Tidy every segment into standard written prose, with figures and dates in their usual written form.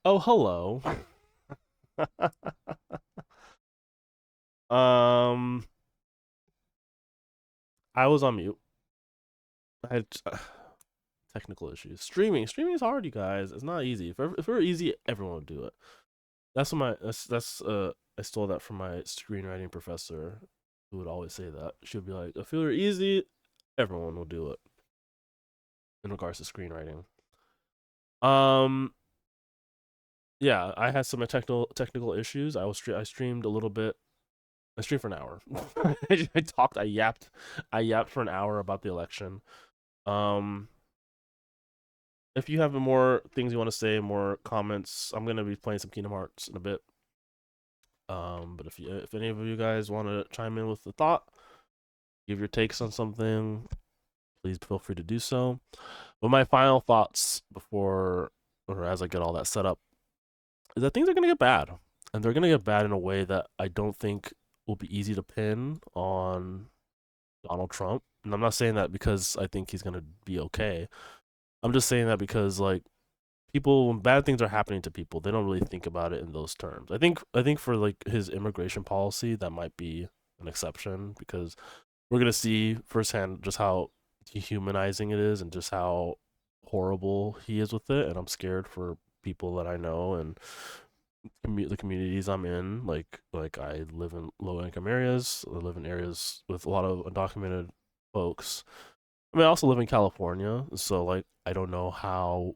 Oh, hello. um, I was on mute. I had technical issues. Streaming is hard, you guys. It's not easy. If it were easy, everyone would do it. That's what my that's I stole that from my screenwriting professor, who would always say that. She would be like, "If it were easy, everyone will do it." In regards to screenwriting, um, yeah, I had some technical issues. I streamed a little bit. I streamed for an hour. I yapped for an hour about the election. Um, if you have more things you want to say, more comments, I'm gonna be playing some Kingdom Hearts in a bit. But if any of you guys want to chime in with the thought, give your takes on something, please feel free to do so. But my final thoughts before or as I get all that set up is that things are gonna get bad, and they're gonna get bad in a way that I don't think will be easy to pin on Donald Trump. And I'm not saying that because I think he's gonna be okay. I'm just saying that because like people when bad things are happening to people, they don't really think about it in those terms. I think for like his immigration policy, that might be an exception because we're gonna see firsthand just how dehumanizing it is and just how horrible he is with it. And I'm scared for people that I know and the communities I'm in. Like I live in low income areas. I live in areas with a lot of undocumented folks. I mean, I also live in California, so like I don't know how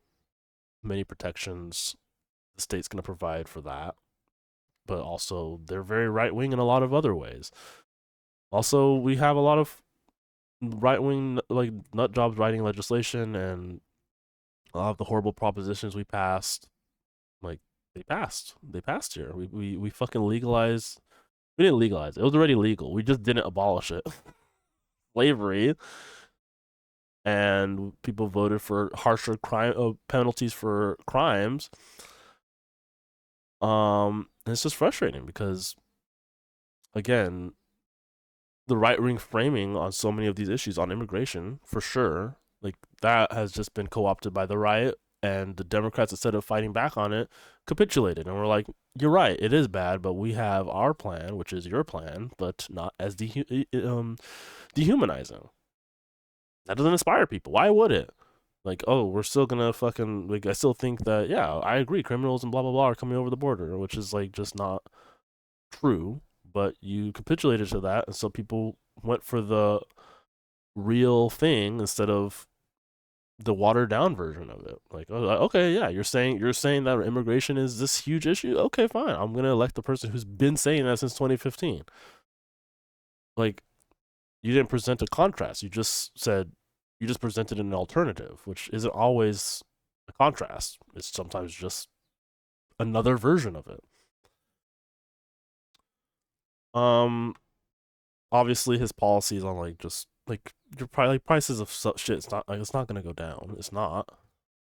many protections the state's going to provide for that. But also, they're very right wing in a lot of other ways. Also, we have a lot of right wing like nut jobs writing legislation, and a lot of the horrible propositions we passed, like they passed here. We fucking legalized. We didn't legalize it. It was already legal. We just didn't abolish it. Slavery, and people voted for harsher crime penalties for crimes. And it's just frustrating because again, the right wing framing on so many of these issues on immigration, for sure, like that has just been co opted by the right. And the Democrats, instead of fighting back on it, capitulated. And we're like, you're right, it is bad, but we have our plan, which is your plan, but not as dehumanizing. That doesn't inspire people. Why would it? Like, oh, we're still gonna fucking like. I still think that yeah, I agree. Criminals and blah blah blah are coming over the border, which is like just not true. But you capitulated to that, and so people went for the real thing instead of the watered down version of it. Like, oh, okay, yeah, you're saying that immigration is this huge issue. Okay, fine. I'm gonna elect the person who's been saying that since 2015. Like, you didn't present a contrast. You just presented an alternative, which isn't always a contrast. It's sometimes just another version of it. Um, obviously his policies on like just like your probably like prices of shit. It's not gonna go down. It's not.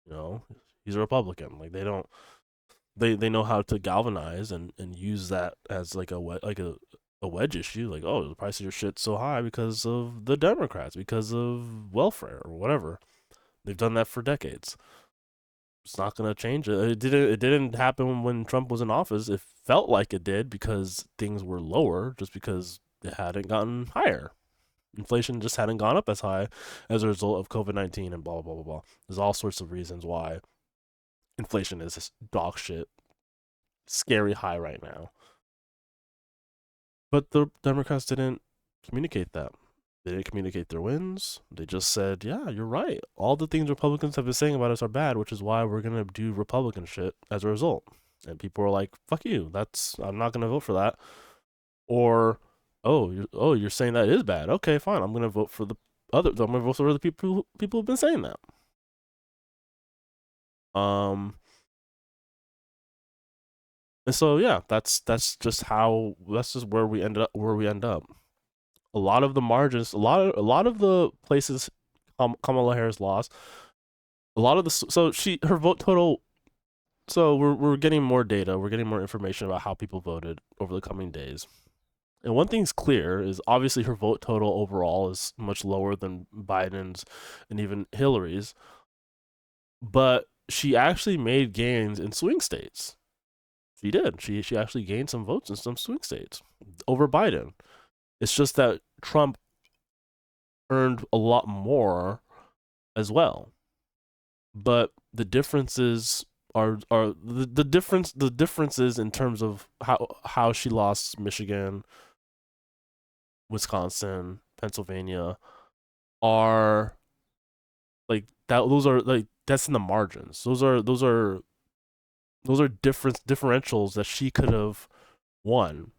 You know, he's a Republican. Like they don't they know how to galvanize and use that as like a wedge issue. Like oh the price of your shit's so high because of the Democrats, because of welfare or whatever. They've done that for decades. It's not gonna change it. It didn't happen when Trump was in office. It felt like it did because things were lower, just because it hadn't gotten higher. Inflation just hadn't gone up as high as a result of COVID-19 and blah blah blah blah. There's all sorts of reasons why inflation is dog shit, scary high right now. But the Democrats didn't communicate that. They didn't communicate their wins. They just said, "Yeah, you're right. All the things Republicans have been saying about us are bad, which is why we're gonna do Republican shit as a result." And people are like, "Fuck you. I'm not gonna vote for that." Or, "You're saying that is bad. Okay, fine. I'm gonna vote for the other. I'm gonna vote for the people who've been saying that." Um, and so yeah, that's just where we end up. A lot of the margins, a lot of the places Kamala Harris lost. A lot of the so she her vote total. So we're getting more data. We're getting more information about how people voted over the coming days. And one thing's clear is obviously her vote total overall is much lower than Biden's and even Hillary's. But she actually made gains in swing states. She did. She actually gained some votes in some swing states over Biden. It's just that Trump earned a lot more as well. But the differences are the differences in terms of how she lost Michigan, Wisconsin, Pennsylvania are like that. Those are like that's in the margins. Those are differentials that she could have won.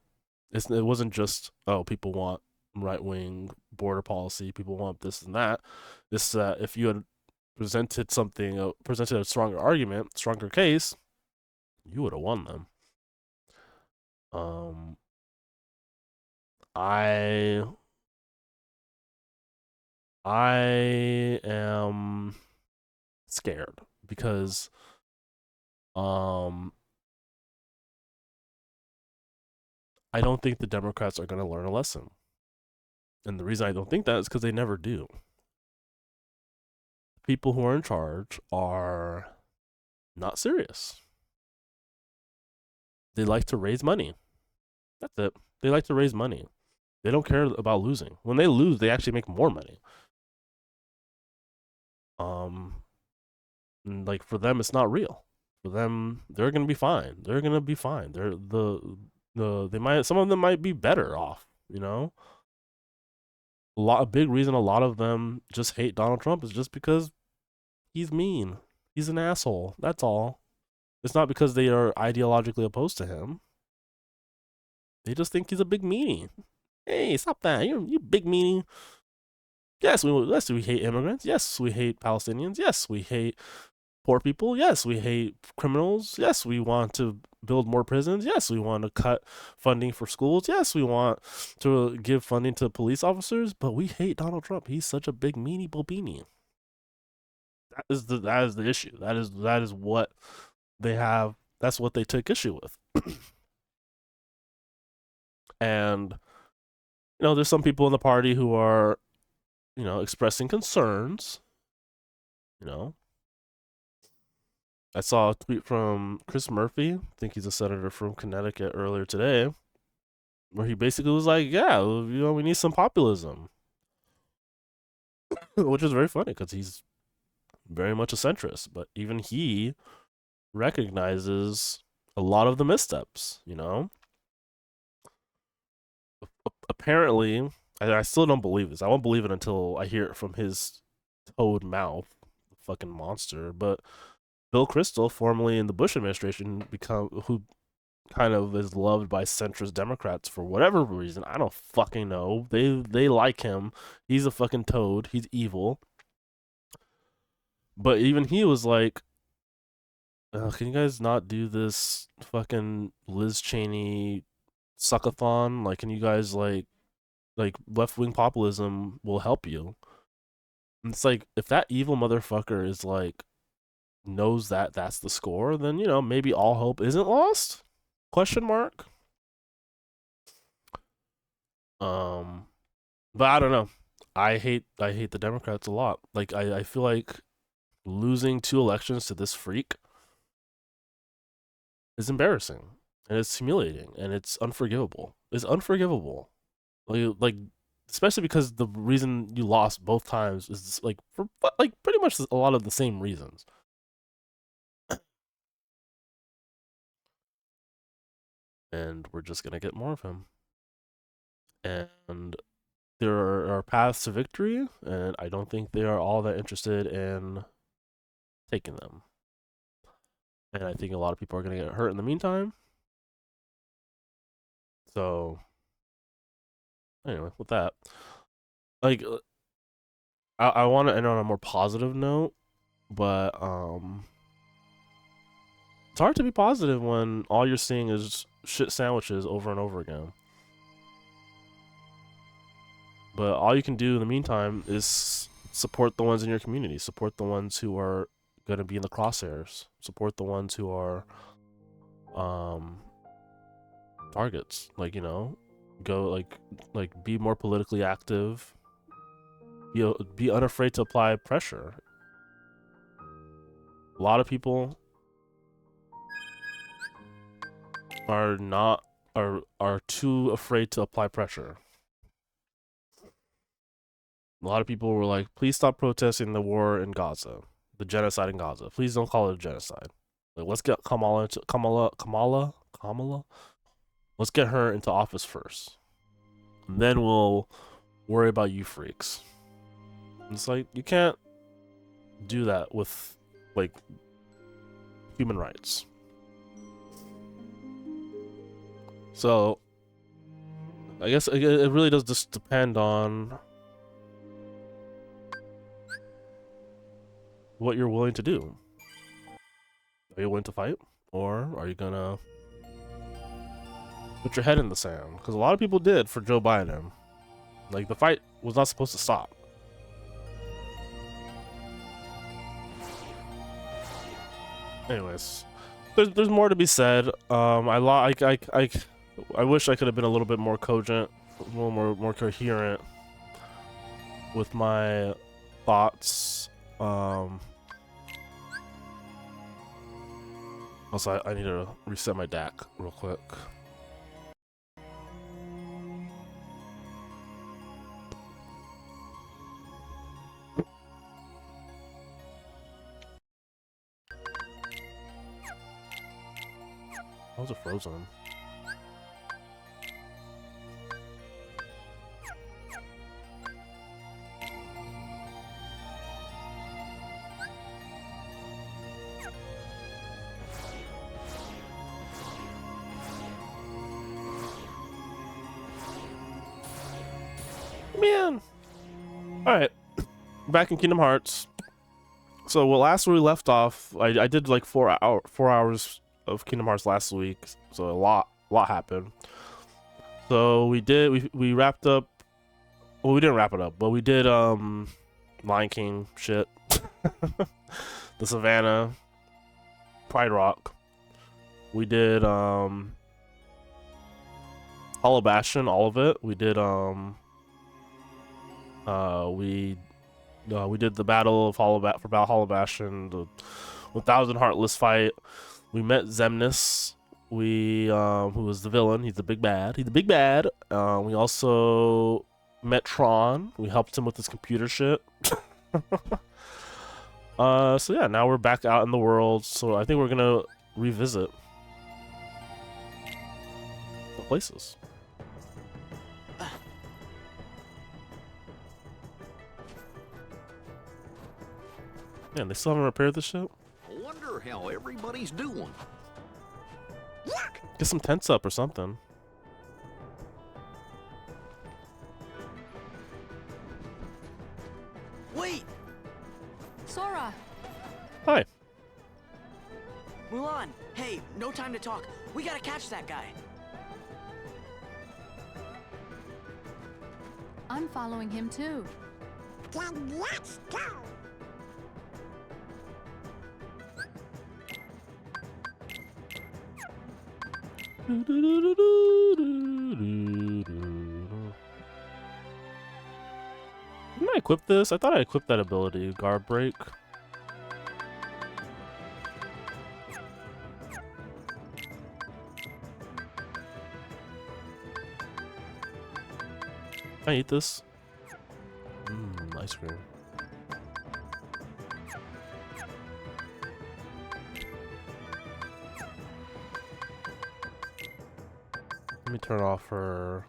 It wasn't just, oh, people want right wing border policy, people want this and that. This if you had presented a stronger argument, stronger case, you would have won them. Um, I I am scared because um I don't think the Democrats are going to learn a lesson. And the reason I don't think that is because they never do. People who are in charge are not serious. They like to raise money. That's it. They like to raise money. They don't care about losing. When they lose, they actually make more money. Like for them, it's not real. For them, they're gonna be fine. They're gonna be fine. They're they might some of them might be better off. You know, a big reason a lot of them just hate Donald Trump is just because he's mean. He's an asshole. That's all. It's not because they are ideologically opposed to him. They just think he's a big meanie. Hey, stop that! You big meanie. Yes, we hate immigrants. Yes, we hate Palestinians. Yes, we hate poor people. Yes, we hate criminals. Yes, we want to build more prisons. Yes, we want to cut funding for schools. Yes, we want to give funding to police officers. But we hate Donald Trump. He's such a big meanie bobini. That is the issue. That is what they have. That's what they took issue with. And there's some people in the party who are expressing concerns. You know, I saw a tweet from Chris Murphy. I think he's a senator from Connecticut earlier today, where he basically was like, "Yeah, we need some populism," which is very funny because he's very much a centrist. But even he recognizes a lot of the missteps. Apparently, I still don't believe this. I won't believe it until I hear it from his toad mouth, fucking monster. But Bill Kristol, formerly in the Bush administration, who kind of is loved by centrist Democrats for whatever reason. I don't fucking know. They like him. He's a fucking toad. He's evil. But even he was like, can you guys not do this fucking Liz Cheney suckathon? Like, can you guys like left wing populism will help you? And it's like if that evil motherfucker is like knows that that's the score, then maybe all hope isn't lost? Question mark. Um, but I don't know. I hate the Democrats a lot. Like I feel like losing 2 elections to this freak is embarrassing and it's humiliating and it's unforgivable. It's unforgivable. Like especially because the reason you lost both times is like for like pretty much a lot of the same reasons. And we're just gonna get more of him. And there are paths to victory, and I don't think they are all that interested in taking them. And I think a lot of people are going to get hurt in the meantime. So, anyway, with that, like, I want to end on a more positive note, but it's hard to be positive when all you're seeing is shit sandwiches over and over again. But all you can do in the meantime is support the ones in your community, support the ones who are going to be in the crosshairs, support the ones who are targets. Like go like be more politically active. Be unafraid to apply pressure. A lot of people are not are too afraid to apply pressure. A lot of people were like, please stop protesting the war in Gaza, the genocide in Gaza. Please don't call it a genocide. Like, let's get Kamala. Let's get her into office first. And then we'll worry about you freaks. It's like, you can't do that with, like, human rights. So, I guess it really does just depend on what you're willing to do. Are you willing to fight? Or are you gonna put your head in the sand? Because a lot of people did for Joe Biden. Like, the fight was not supposed to stop. Anyways, there's more to be said. I wish I could have been a little bit more cogent, a little more coherent with my thoughts. Also, I need to reset my DAC real quick. How was it frozen? Man! Alright. Back in Kingdom Hearts. So, well, last we left off, I did like 4 hours of Kingdom Hearts last week. So a lot happened. So we wrapped up. Well, we didn't wrap it up, but we did Lion King shit, the Savannah, Pride Rock. We did Hollow Bastion, all of it. We did we did the Battle of Hollow Bastion, the 1,000 Heartless fight. We met Xemnas. We who was the villain. He's the big bad. We also met Tron. We helped him with his computer shit. So yeah, now we're back out in the world. So I think we're gonna revisit the places. Man, they still haven't repaired this shit? I wonder how everybody's doing. Get some tents up or something. Wait! Sora! Hi. Mulan! Hey, no time to talk. We gotta catch that guy. I'm following him too. Then let's go! Didn't I equip this? I thought I equipped that ability, Guard Break. Can I eat this? Ice cream. Let me turn off her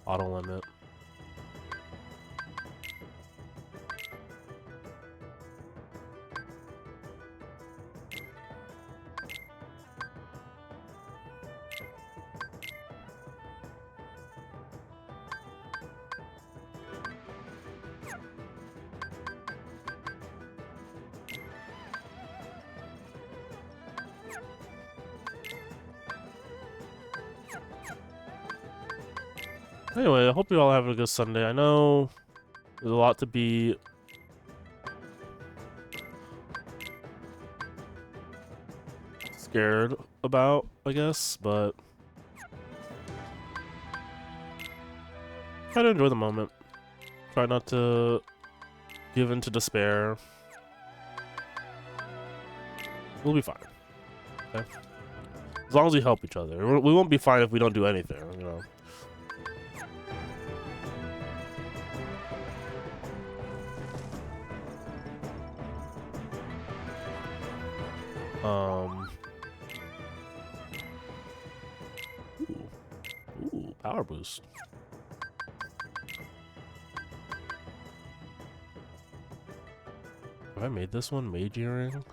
auto limit. Anyway, I hope you all have a good Sunday. I know there's a lot to be scared about, I guess, but try to enjoy the moment. Try not to give in to despair. We'll be fine. Okay? As long as we help each other. We won't be fine if we don't do anything, you know. Ooh, power boost. Have I made this one mage earring?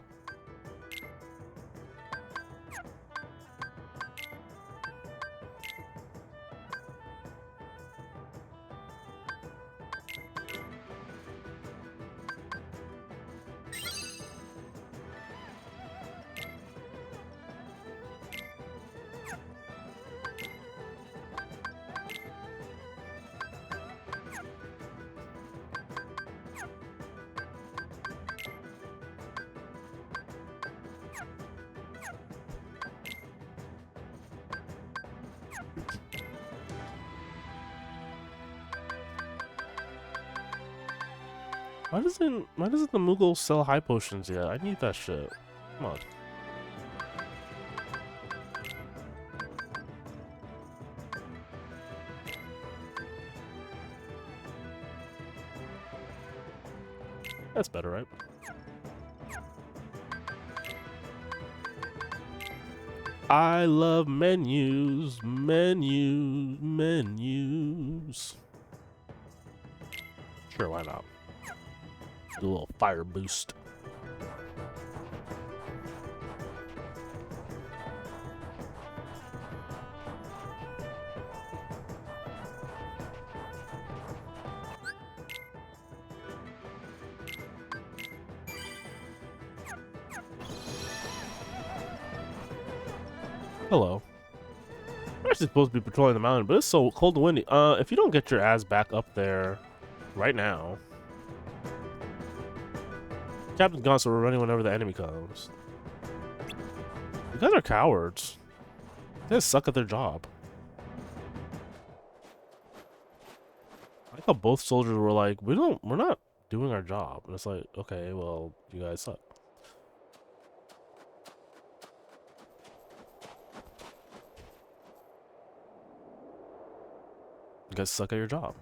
Why doesn't the Moogle sell high potions yet? I need that shit. Come on. That's better, right? I love menus, menus, menus. Sure, why not? Do a little fire boost. Hello. We're actually supposed to be patrolling the mountain, but it's so cold and windy. If you don't get your ass back up there right now, Captain's gone, so we're running whenever the enemy comes. You guys are cowards. They guys suck at their job. I like how both soldiers were like, we're not doing our job. And it's like, okay, well, you guys suck. You guys suck at your job.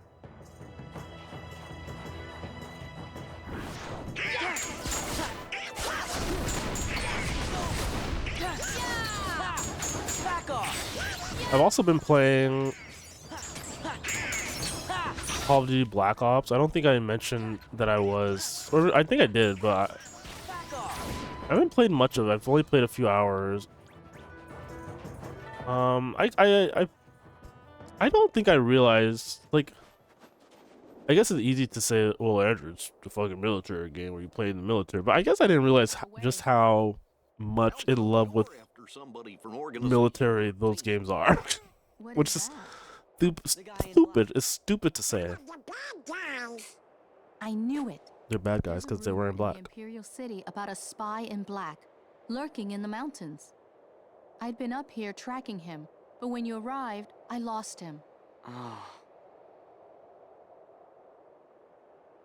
I've also been playing Call of Duty Black Ops. I don't think I mentioned that I was, or I think I did, but I haven't played much of it. I've only played a few hours. I don't think I realized, like, I guess it's easy to say, well, Andrew, it's a fucking military game where you play in the military, but I guess I didn't realize just how much in love with military those games are. What Which is that? stupid. It's stupid to say. The bad guys. I knew it. They're bad guys There's a because they're wearing rumor in black. the Imperial City about a spy in black, lurking in the mountains. I'd been up here tracking him, but when you arrived, I lost him. Oh.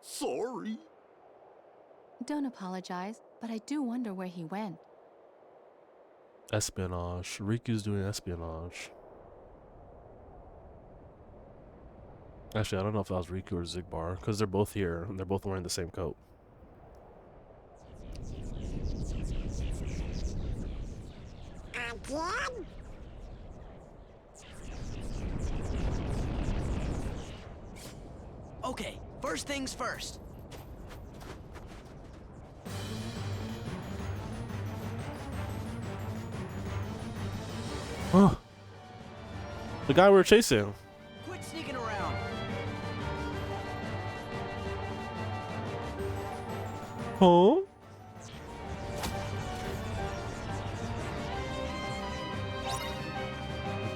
Sorry. Don't apologize, but I do wonder where he went. Espionage. Riku's doing espionage. Actually, I don't know if that was Riku or Zigbar, because they're both here, and they're both wearing the same coat. Again? Okay, first things first. Huh. The guy we were chasing. Quit sneaking around. Huh?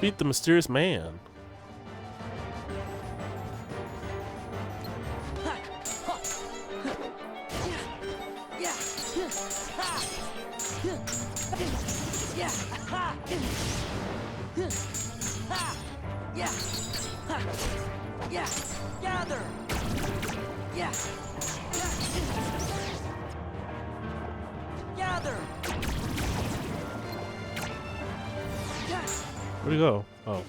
Beat the mysterious man. Gather. Gather. Where'd he go? Oh.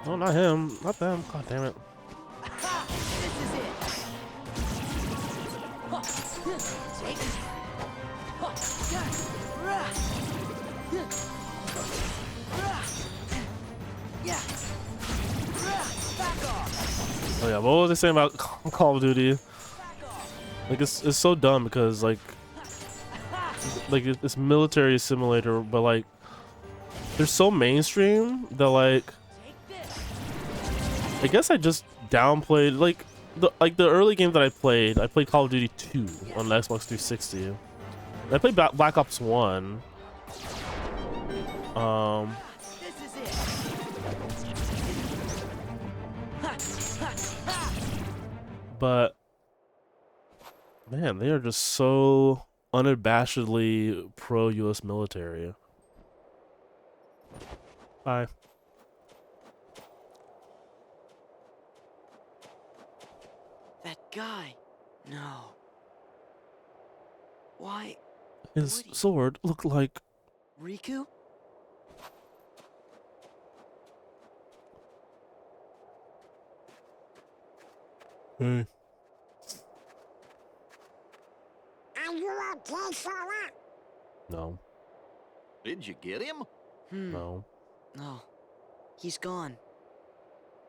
Oh, not him. Not them. God damn it. Oh yeah, what was I saying about Call of Duty? Like it's so dumb because like it's military simulator, but like they're so mainstream that like I guess I just downplayed the early games that I played. I played Call of Duty 2 on the Xbox 360. I played Black Ops 1. But man, they are just so unabashedly pro US military. Bye. That guy. No. Why? His sword looked like Riku? hey. Are you okay, Sora? No. Did you get him? No. No. He's gone.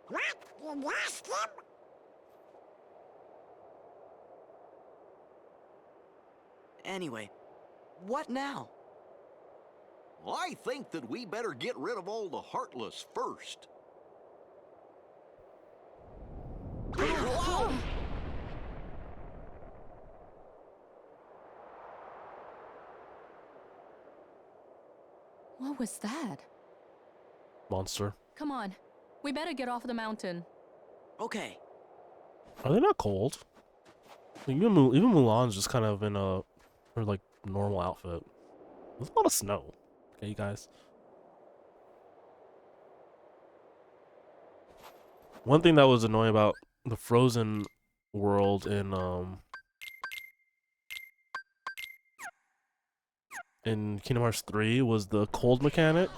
What? You lost him? Anyway, what now? I think that we better get rid of all the Heartless first. What was that? Monster. Come on. We better get off the mountain. Okay. Are they not cold? Like, even Mulan's just kind of in her like normal outfit. There's a lot of snow. Okay, you guys. One thing that was annoying about the Frozen world in Kingdom Hearts 3 was the cold mechanic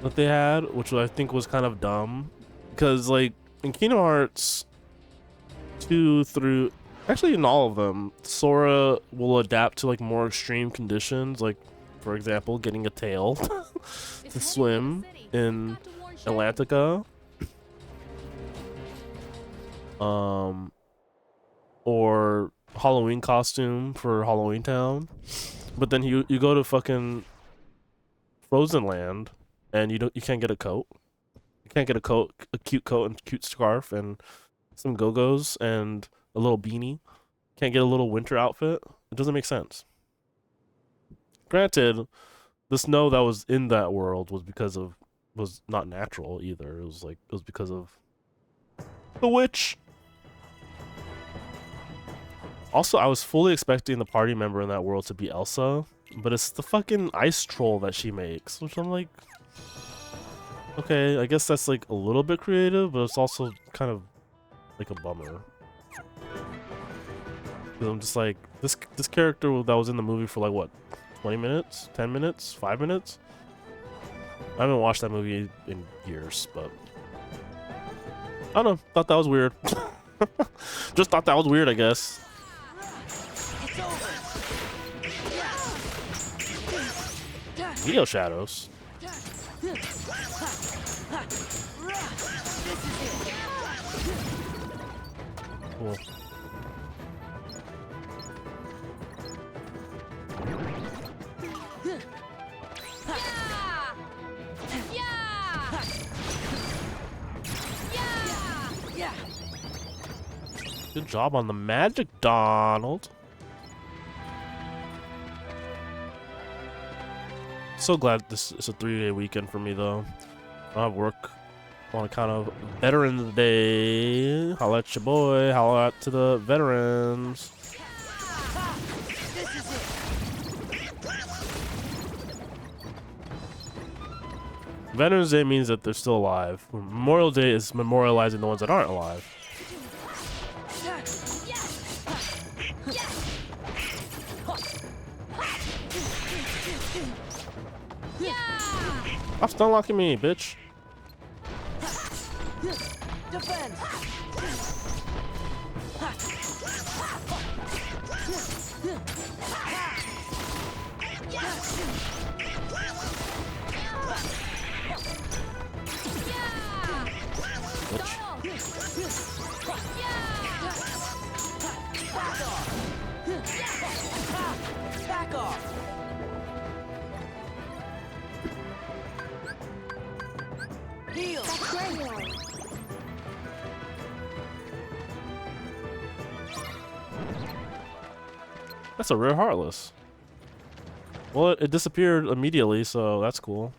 that they had, which I think was kind of dumb. Because like in Kingdom Hearts 2 through actually in all of them, Sora will adapt to like more extreme conditions, like for example getting a tail to swim in Atlantica, or Halloween costume for Halloween Town. But then you go to fucking Frozen Land and you can't get a coat. You can't get a cute coat and cute scarf and some go-go's and a little beanie. Can't get a little winter outfit. It doesn't make sense. Granted, the snow that was in that world was not natural either. It was because of the witch. Also, I was fully expecting the party member in that world to be Elsa, but it's the fucking ice troll that she makes, which I'm like, okay, I guess that's like a little bit creative, but it's also kind of like a bummer. 'Cause I'm just like, this character that was in the movie for like what, 20 minutes, 10 minutes, 5 minutes? I haven't watched that movie in years, but I don't know, thought that was weird. Just thought that was weird, I guess. Neo Shadows. Cool. Good job on the magic, Donald. So glad this is a 3-day weekend for me though. I have work On account of Veterans Day, holla at your boy, holla out to the veterans. This is it. Veterans Day means that they're still alive. Memorial Day is memorializing the ones that aren't alive. Stop stun locking me, bitch. Defense. Back off. Heal. That's a rare Heartless. Well, it disappeared immediately, so that's cool.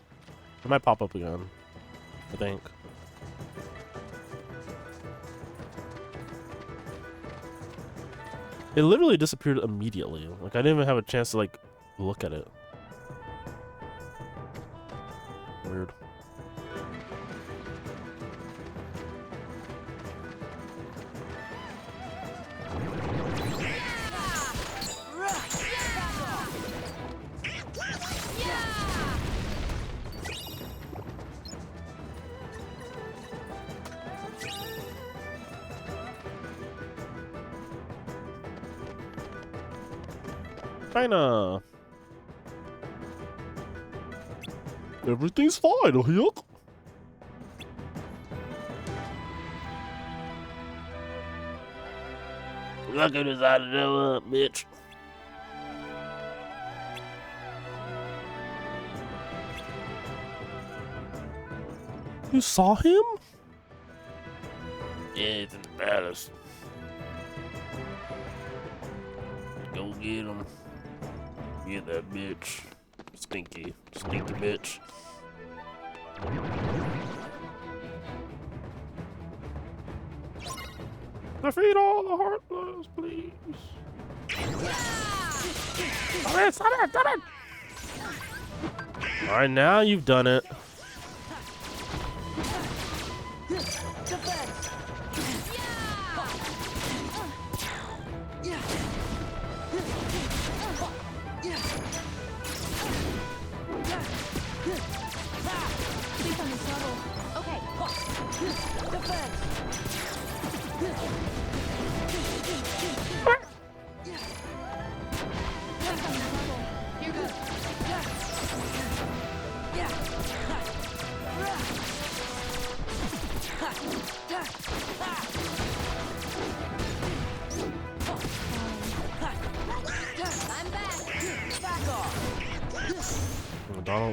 It might pop up again, I think. It literally disappeared immediately. Like, I didn't even have a chance to, like, look at it. Weird. China. Everything's fine, yuck. Look at this out of there, bitch. You saw him? Yeah, it's in the palace. Go get him. Get that bitch. Stinky bitch. Defeat all the Heartless, please. Stop it! Alright, now you've done it.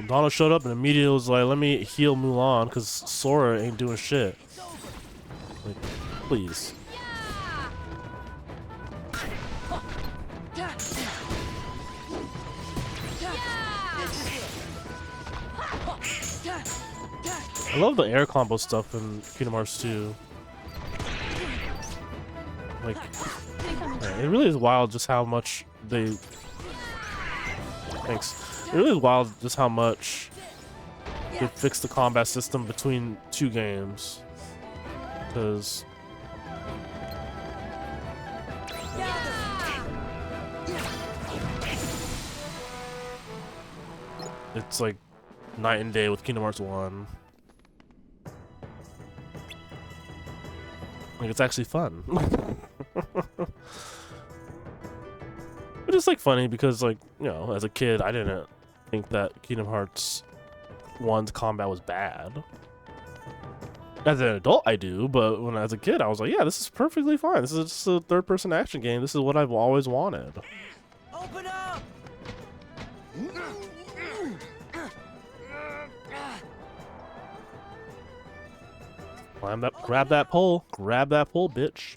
Donald showed up and immediately was like, let me heal Mulan because Sora ain't doing shit. Like, please. I love the air combo stuff in Kingdom Hearts 2. Like, yeah, it really is wild just how much they... Thanks. It really is wild just how much they fixed the combat system between two games. Because... it's like night and day with Kingdom Hearts 1. Like, it's actually fun. But it's like funny because, like, you know, as a kid, I didn't think that Kingdom Hearts 1's combat was bad. As an adult, I do, but when I was a kid, I was like, yeah, this is perfectly fine. This is just a third-person action game. This is what I've always wanted. Open up! Climb that, grab that pole, bitch.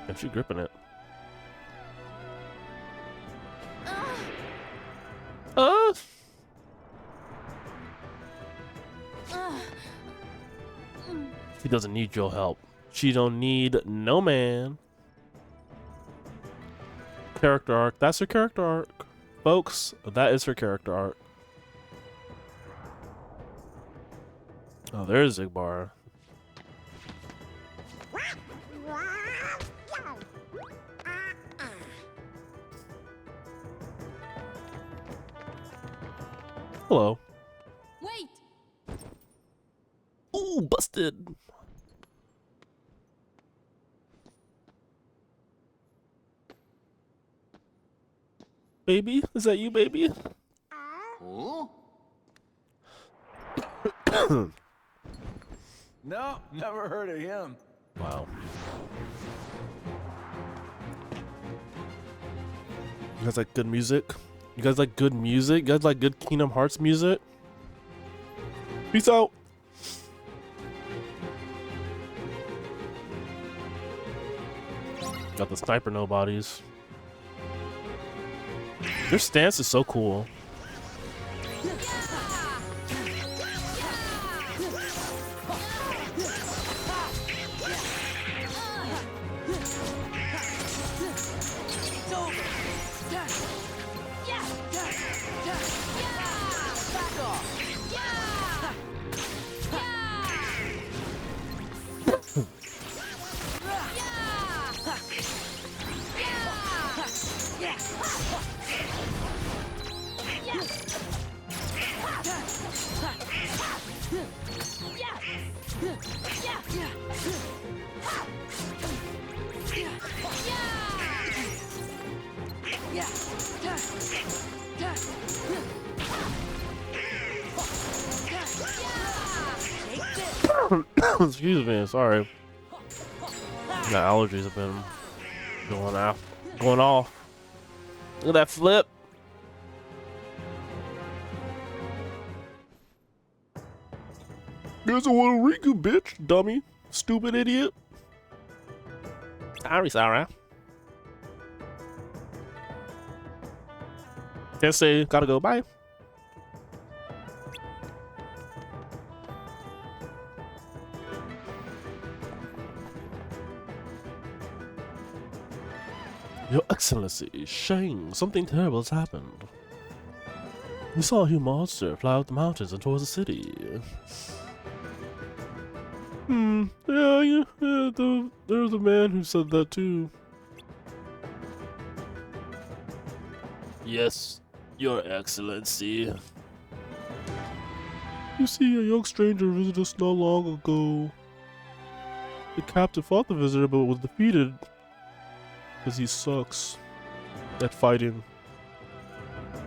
And she gripping it. Uh. She doesn't need your help. She don't need no man. Character arc. That's her character arc. Folks, that is her character arc. Oh, there's Zigbar. Hello. Wait! Ooh, busted. Baby? Is that you, baby? Huh? No, never heard of him. Wow. You guys like good music? You guys like good music? You guys like good Kingdom Hearts music? Peace out. Got the sniper no bodies. Your stance is so cool. It's over. Back off. Excuse me, sorry. My allergies have been going off. Look at that flip. There's a little Riku, bitch, dummy, stupid idiot. Sorry. Can't say, gotta go, bye. Your Excellency, Shang, something terrible has happened. We saw a huge monster fly up the mountains and towards the city. Yeah, there's a man who said that too. Yes, Your Excellency. You see, a young stranger visited us not long ago. The captain fought the visitor but was defeated because he sucks at fighting.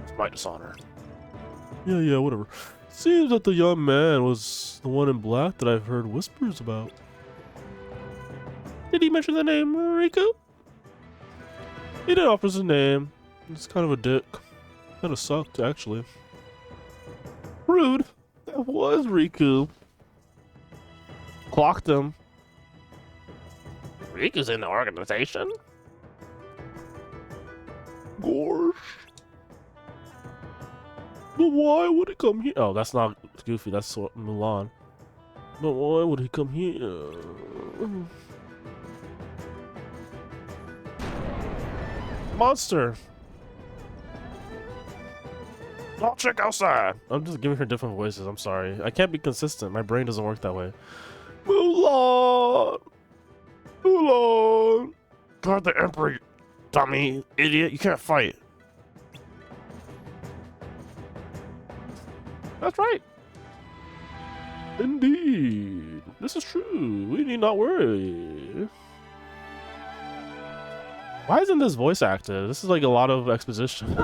It's my dishonor. Yeah, whatever. Seems that the young man was the one in black that I've heard whispers about. Did he mention the name Riku? He didn't offer his name. He's kind of a dick. Kind of sucked, actually. Rude. That was Riku. Clocked him. Riku's in the organization? Gosh. But why would he come here? Oh, that's not Goofy, that's Mulan. But why would he come here? Monster! I'll check outside! I'm just giving her different voices, I'm sorry. I can't be consistent, my brain doesn't work that way. Mulan! Mulan! Guard the Emperor, you dummy, idiot, you can't fight. That's right. Indeed. This is true. We need not worry. Why isn't this voice acted? This is like a lot of exposition.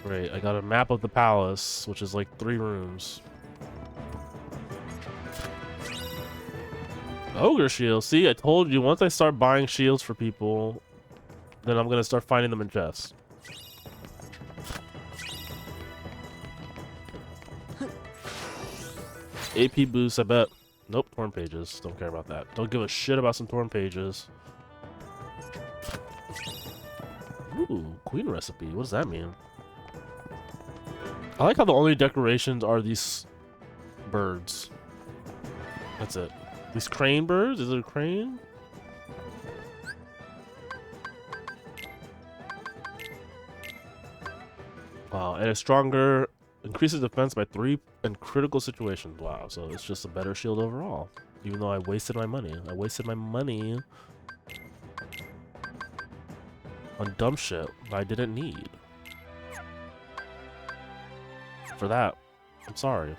Great, I got a map of the palace, which is like 3 rooms. Ogre shield. See, I told you, once I start buying shields for people, then I'm gonna start finding them in chests. AP boost, I bet. Nope, torn pages. Don't care about that. Don't give a shit about some torn pages. Ooh, queen recipe. What does that mean? I like how the only decorations are these birds. That's it. These crane birds? Is it a crane? Wow, and it's stronger. Increases defense by 3 in critical situations. Wow, so it's just a better shield overall. Even though I wasted my money. I wasted my money on dumb shit that I didn't need. For that, I'm sorry.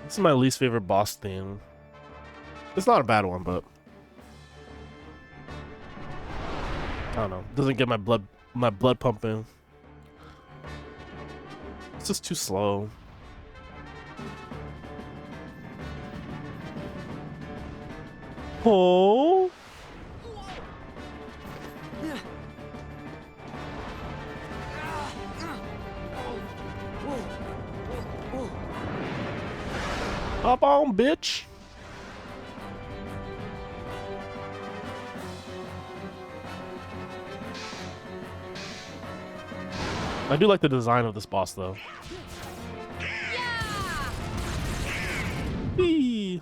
This is my least favorite boss theme. It's not a bad one, but I don't know. Doesn't get my blood pumping. It's just too slow. Oh. Hop on, bitch. I do like the design of this boss, though. Whee!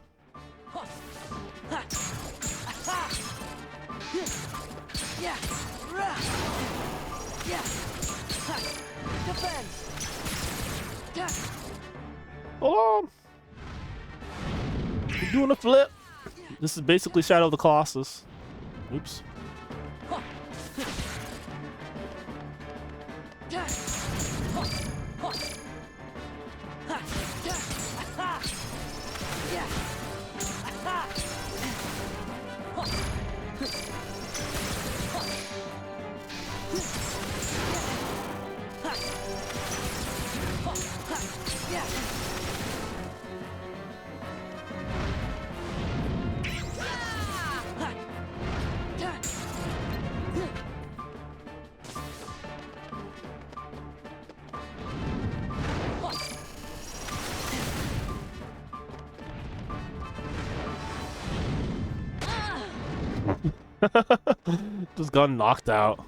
Hold on. You're doing a flip. This is basically Shadow of the Colossus. Oops. Just got knocked out.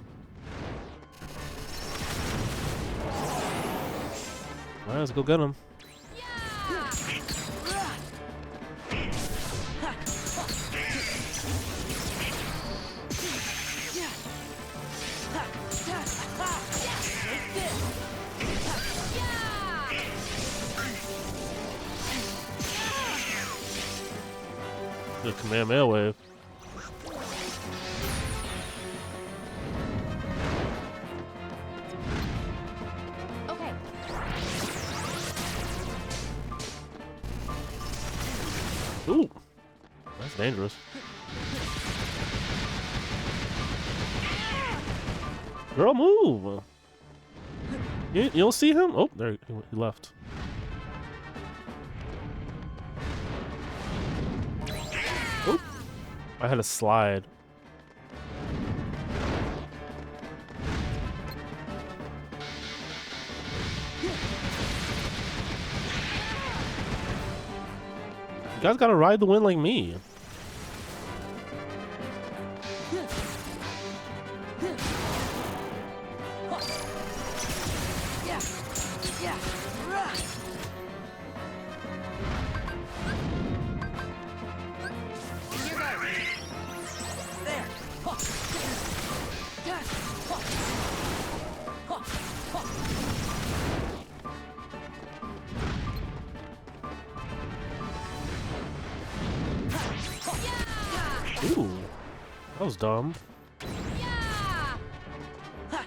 Alright, let's go get him. The Kamehameha wave. Okay. Ooh, that's dangerous. Girl, move. You don't see him? Oh, there he left. Oop. I had a slide. You guys gotta ride the wind like me. That was dumb. Yeah! Ha!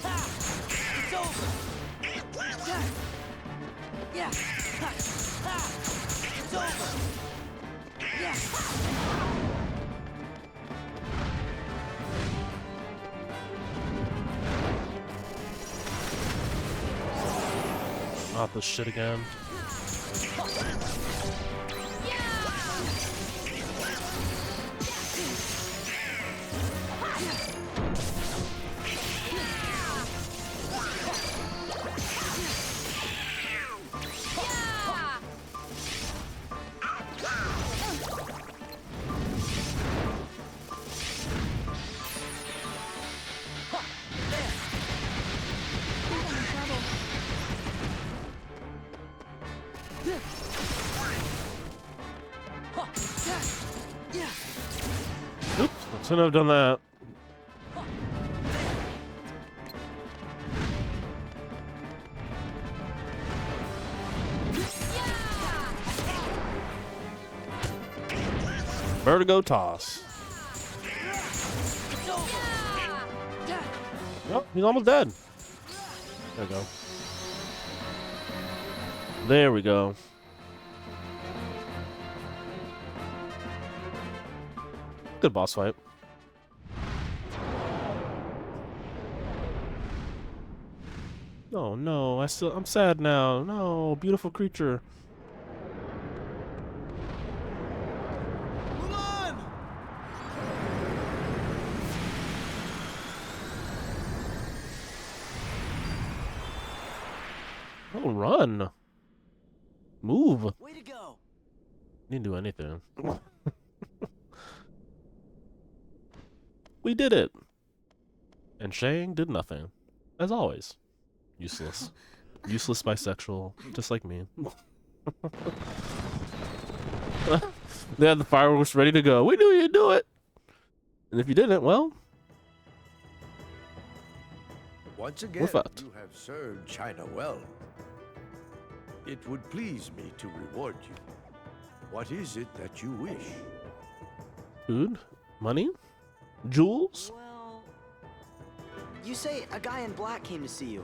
Ha! It's over! Yeah! Yeah! Ha! Ha! It's over! Yeah! Not this shit again. Oops, I shouldn't have done that. Vertigo toss. Oh, he's almost dead. There we go. There we go. Good boss fight. Oh no, I'm sad now. No, beautiful creature. Mulan! Oh, run. Move. Way to go! Didn't do anything. We did it. And Shang did nothing. As always. Useless. Useless bisexual. Just like me. They had the fireworks ready to go. We knew you'd do it. And if you didn't, well, Once again, we're fucked. you have served China well. It would please me to reward you. What is it that you wish? Food? Money? Jewels? Well, you say a guy in black came to see you.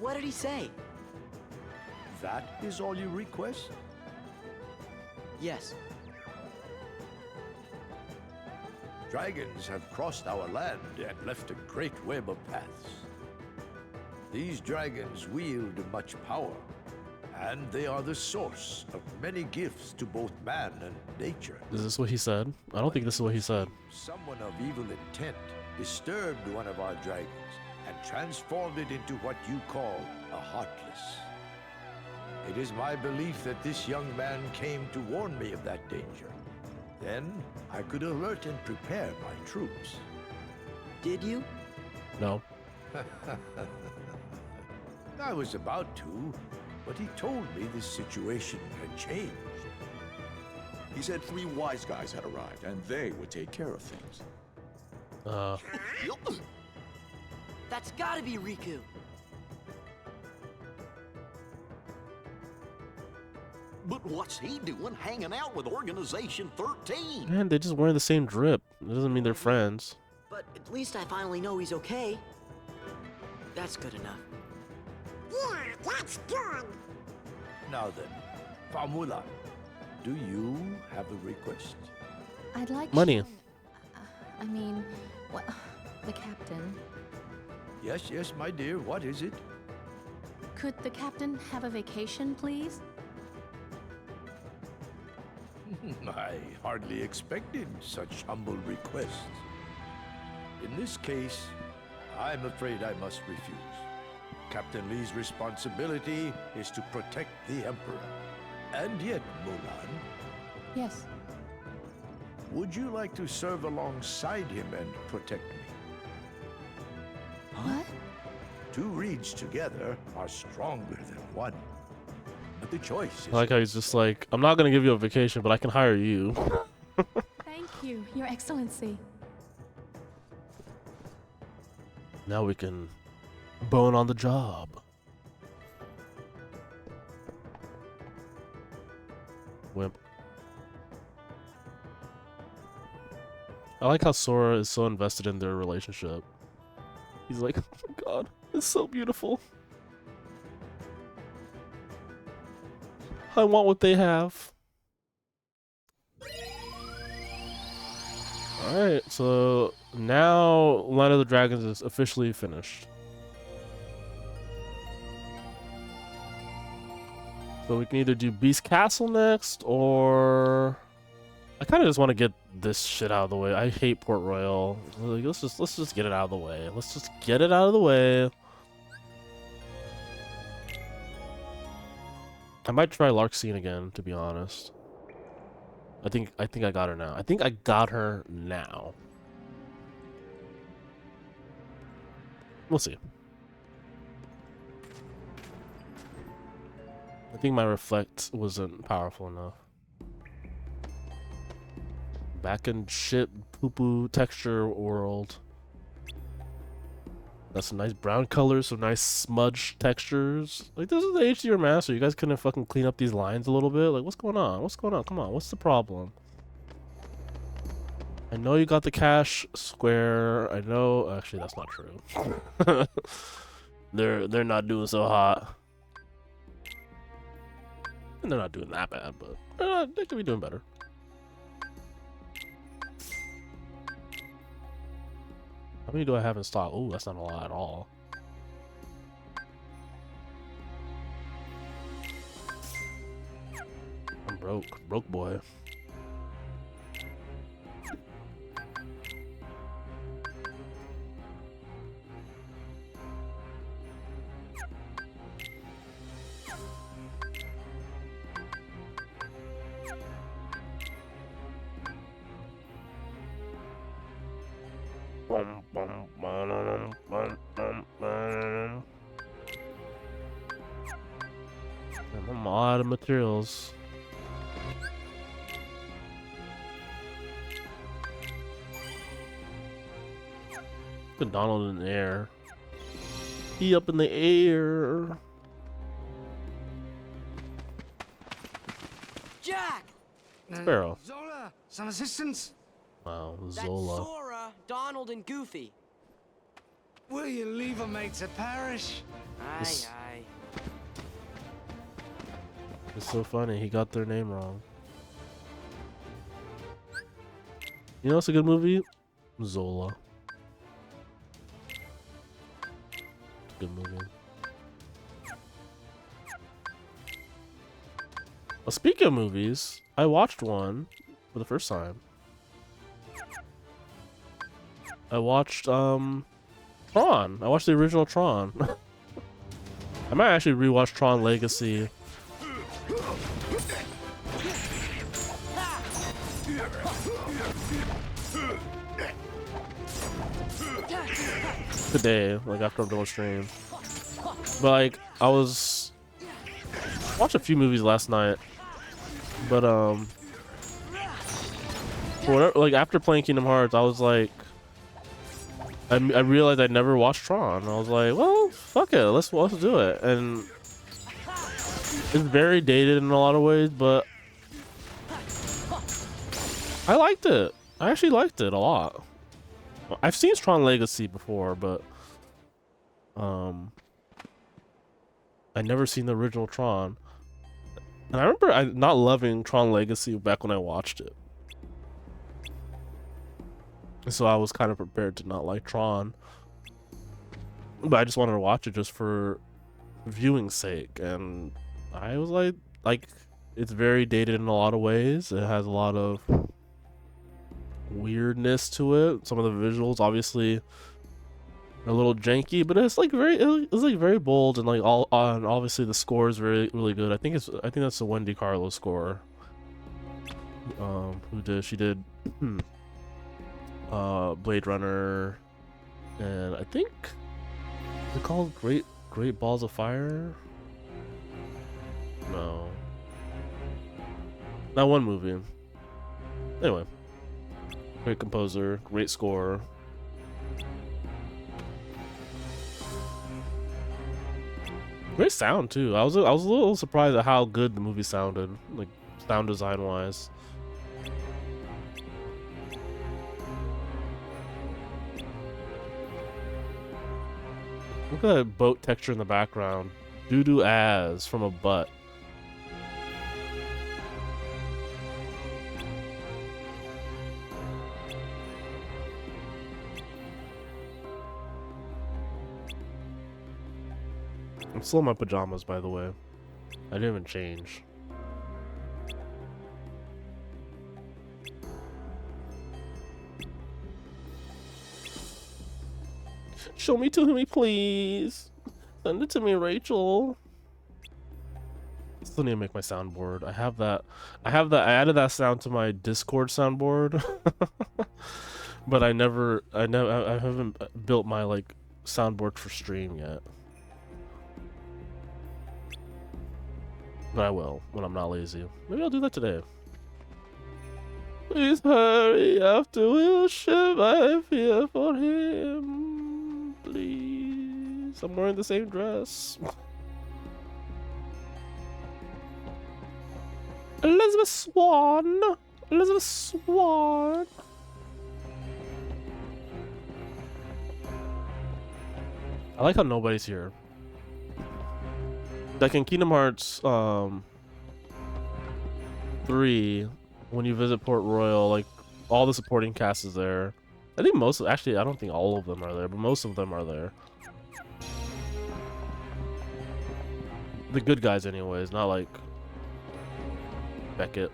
What did he say? That is all you request? Yes. Dragons have crossed our land and left a great web of paths. These dragons wield much power, and they are the source of many gifts to both man and nature. Is this what he said? I don't think this is what he said. Someone of evil intent disturbed one of our dragons and transformed it into what you call a heartless. It is my belief that this young man came to warn me of that danger. Then I could alert and prepare my troops. Did you? No. I was about to, but he told me this situation had changed. He said 3 wise guys had arrived, and they would take care of things. Yup. That's gotta be Riku. But what's he doing hanging out with Organization 13? Man, they just wearing the same drip. It doesn't mean they're friends. But at least I finally know he's okay. That's good enough. Yeah, that's good. Now then, Famula, do you have a request? I'd like Money. I mean, well, the captain. Yes, yes, my dear, what is it? Could the captain have a vacation, please? I hardly expected such humble requests. In this case, I'm afraid I must refuse. Captain Lee's responsibility is to protect the Emperor. And yet, Mulan, Yes. would you like to serve alongside him and protect me? What? 2 reeds together are stronger than one. But the choice is I like how he's just like, I'm not gonna give you a vacation, but I can hire you. Thank you, Your Excellency. Now we can bone on the job. Wimp. I like how Sora is so invested in their relationship. He's like, oh my god, it's so beautiful. I want what they have. Alright, so now Line of the Dragons is officially finished. So we can either do Beast Castle next, or I kind of just want to get this shit out of the way. I hate Port Royal. Like, let's just get it out of the way. Let's just get it out of the way. I might try Larkscene again, to be honest. I think I got her now. I think I got her now. We'll see. I think my reflect wasn't powerful enough. Back in shit poo-poo texture world. Got some nice brown colors, some nice smudge textures. Like, this is the HDR master. You guys couldn't fucking clean up these lines a little bit? Like, what's going on? What's going on? Come on, what's the problem? I know you got the cash square. I know, actually that's not true. They're not doing so hot. And they're not doing that bad, but they could be doing better. How many do I have in stock? Oh, that's not a lot at all. I'm broke boy. I'm out of materials. Look at Donald in the air. He up in the air. Jack! Sparrow. Zola, some assistance? Wow, That's Zola. Sora, Donald, and Goofy. Will you leave a mate to perish? Aye, This- aye. It's so funny. He got their name wrong. You know what's a good movie? Zola. Good movie. Well, speaking of movies, I watched one for the first time. I watched Tron. I watched the original Tron. I might actually rewatch Tron Legacy. Today, like after I'm done stream. But like I watched a few movies last night. But for whatever, like after playing Kingdom Hearts, I was like I realized I'd never watched Tron. I was like, well, fuck it, let's do it. And it's very dated in a lot of ways, but I liked it. I actually liked it a lot. I've seen Tron Legacy before, but I'd never seen the original Tron. And I remember not loving Tron Legacy back when I watched it. So I was kind of prepared to not like Tron. But I just wanted to watch it just for viewing's sake. And I was like it's very dated in a lot of ways. It has a lot of weirdness to it. Some of the visuals obviously are a little janky, but it's like very bold, and like and obviously the score is really good. I think that's the Wendy Carlo score. She did Blade Runner, and I think is it called Great Balls of Fire? No, that one movie. Anyway. Great composer, great score. Great sound too. I was a little surprised at how good the movie sounded, like sound design wise. Look at that boat texture in the background. Doo-doo as from a butt. I'm still in my pajamas, by the way. I didn't even change. Show me to me, please. Send it to me, Rachel. I still need to make my soundboard. I have that. I added that sound to my Discord soundboard, but I haven't built my like soundboard for stream yet. But I will when I'm not lazy. Maybe I'll do that today. Please hurry after we'll share my fear for him. Please. I'm wearing the same dress. Elizabeth Swan. Elizabeth Swan. I like how nobody's here. Like in Kingdom Hearts 3, when you visit Port Royal, like all the supporting cast is there. I think actually I don't think all of them are there, but most of them are there. The good guys anyways, not like Beckett.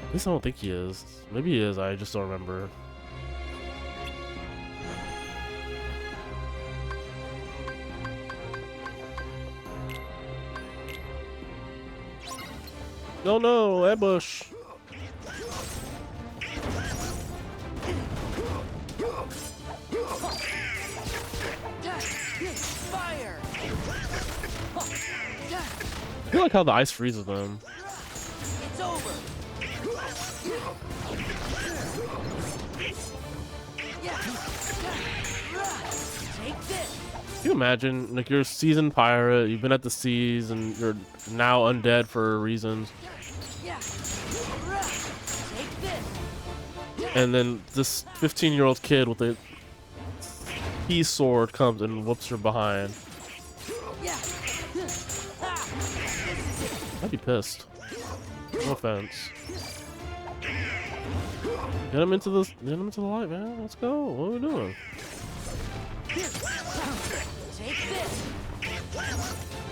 At least I don't think he is. Maybe he is, I just don't remember. No, ambush. Fire! I feel like how the ice freezes them. It's over. Take this. Can you imagine, like, you're a seasoned pirate, you've been at the seas, and you're now undead for reasons. Take this. And then this 15-year-old kid with a key sword comes and whoops your behind. I'd be pissed. No offense. Get him into the light, man. Let's go. What are we doing? Take this.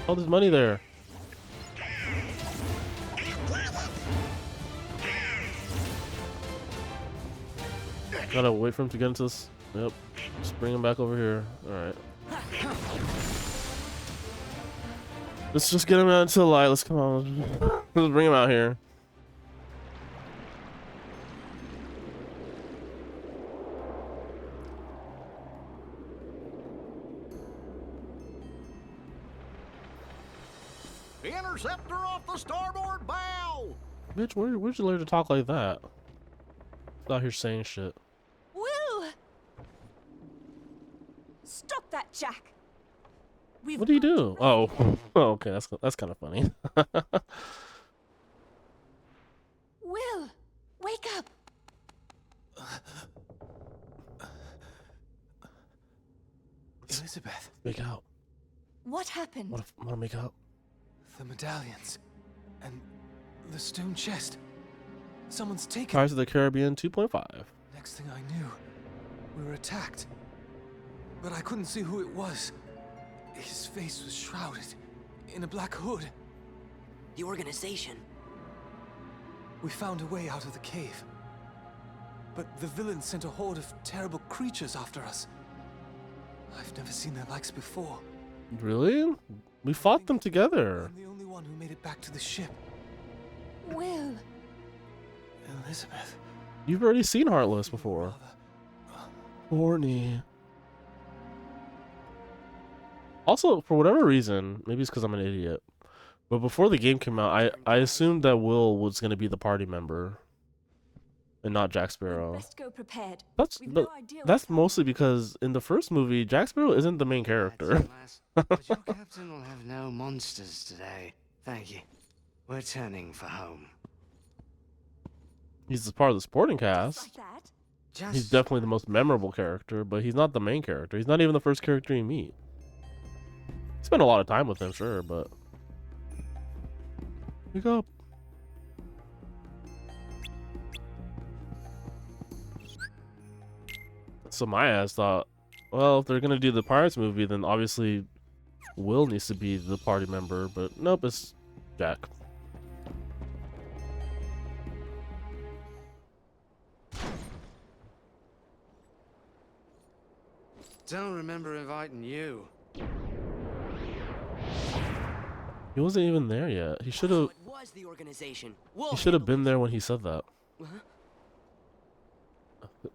Oh, there's money there. Gotta wait for him to get into this. Yep. Just bring him back over here. Alright. Let's just get him out into the light. Let's come on. Let's bring him out here. Interceptor off the starboard bow! Bitch, where'd you learn to talk like that? Out here saying shit. Will! Stop that, Jack! What do you do? Oh, oh, okay, that's kind of funny. Will! Wake up! Elizabeth. Make out. What happened? Wanna make out? The medallions. And the stone chest. Someone's taken. Pirates of the Caribbean 2.5. Next thing I knew, we were attacked. But I couldn't see who it was. His face was shrouded in a black hood. The organization. We found a way out of the cave. But the villains sent a horde of terrible creatures after us. I've never seen their likes before. Really? We fought them together. I'm the only one who made it back to the ship. Will! Elizabeth. You've already seen Heartless before. Horny. Also, for whatever reason, maybe it's because I'm an idiot, but before the game came out, I assumed that Will was going to be the party member and not Jack Sparrow. Best go prepared. That's mostly because in the first movie, Jack Sparrow isn't the main character. But your captain will have no monsters today. Thank you. We're turning for home. He's part of the supporting cast. Like that? He's definitely the most memorable character, but he's not the main character. He's not even the first character you meet. Spend a lot of time with him, sure, but pick up. So my ass thought, well, if they're gonna do the Pirates movie, then obviously Will needs to be the party member, but nope, it's Jack. Don't remember inviting you. He wasn't even there yet. He should have. So it was the organization. He should have been there when he said that.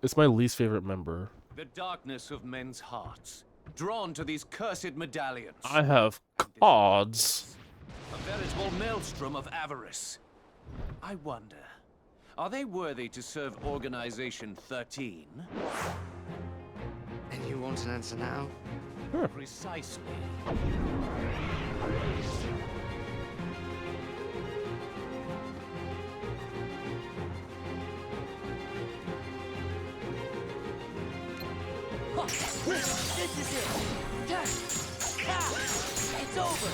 It's my least favorite member. The darkness of men's hearts, drawn to these cursed medallions. I have cards. A veritable maelstrom of avarice. I wonder, are they worthy to serve Organization 13? And you want an answer now? Sure. Precisely. This is it. It's over.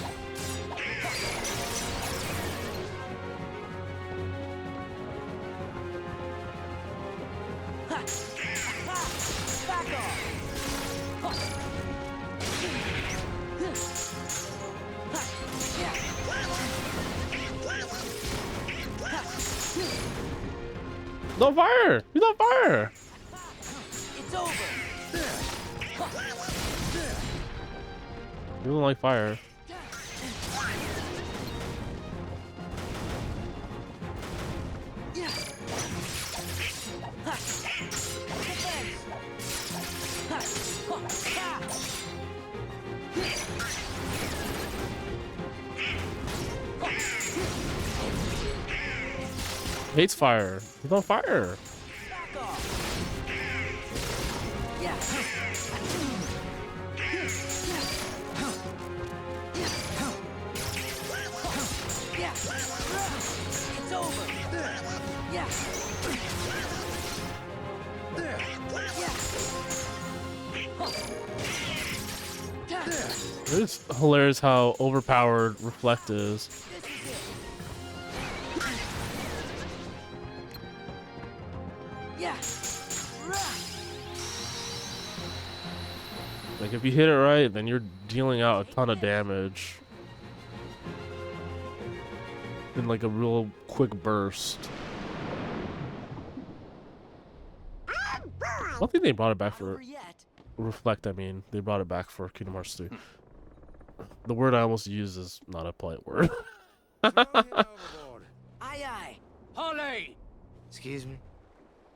Back He's on fire! He's on fire! It's over. He doesn't like fire. Hates fire. He's on fire. It's over. Yeah. It's hilarious how overpowered Reflect is. Like, if you hit it right, then you're dealing out a ton of damage in like a real quick burst. I don't think they brought it back for Reflect. I mean, they brought it back for Kingdom Hearts 2. The word I almost used is not a polite word. Aye, aye. Holly! Excuse me?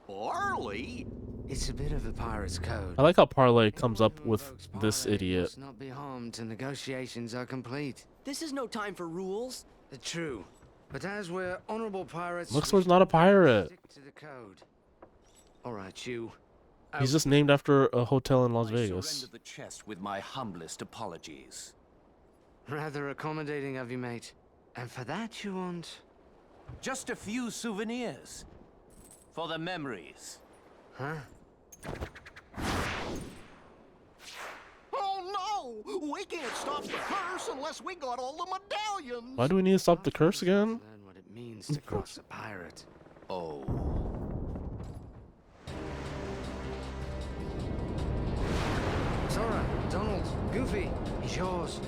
Barley? It's a bit of a pirate's code. I like how Parlay comes up with this idiot. Must not be harmed till negotiations are complete. This is no time for rules. True. But as we're honorable pirates, Luxor's not a pirate. stick to the code. All right, you. He's just named after a hotel in Las I Vegas. surrender the chest with my humblest apologies. Rather accommodating of you, mate. And for that you want... Just a few souvenirs. For the memories. Huh? Oh no! We can't stop the curse unless we got all the medallions! Why do we need to stop the curse again? Learn what it means to cross a pirate. Oh. Sora, Donald, Goofy, he's yours.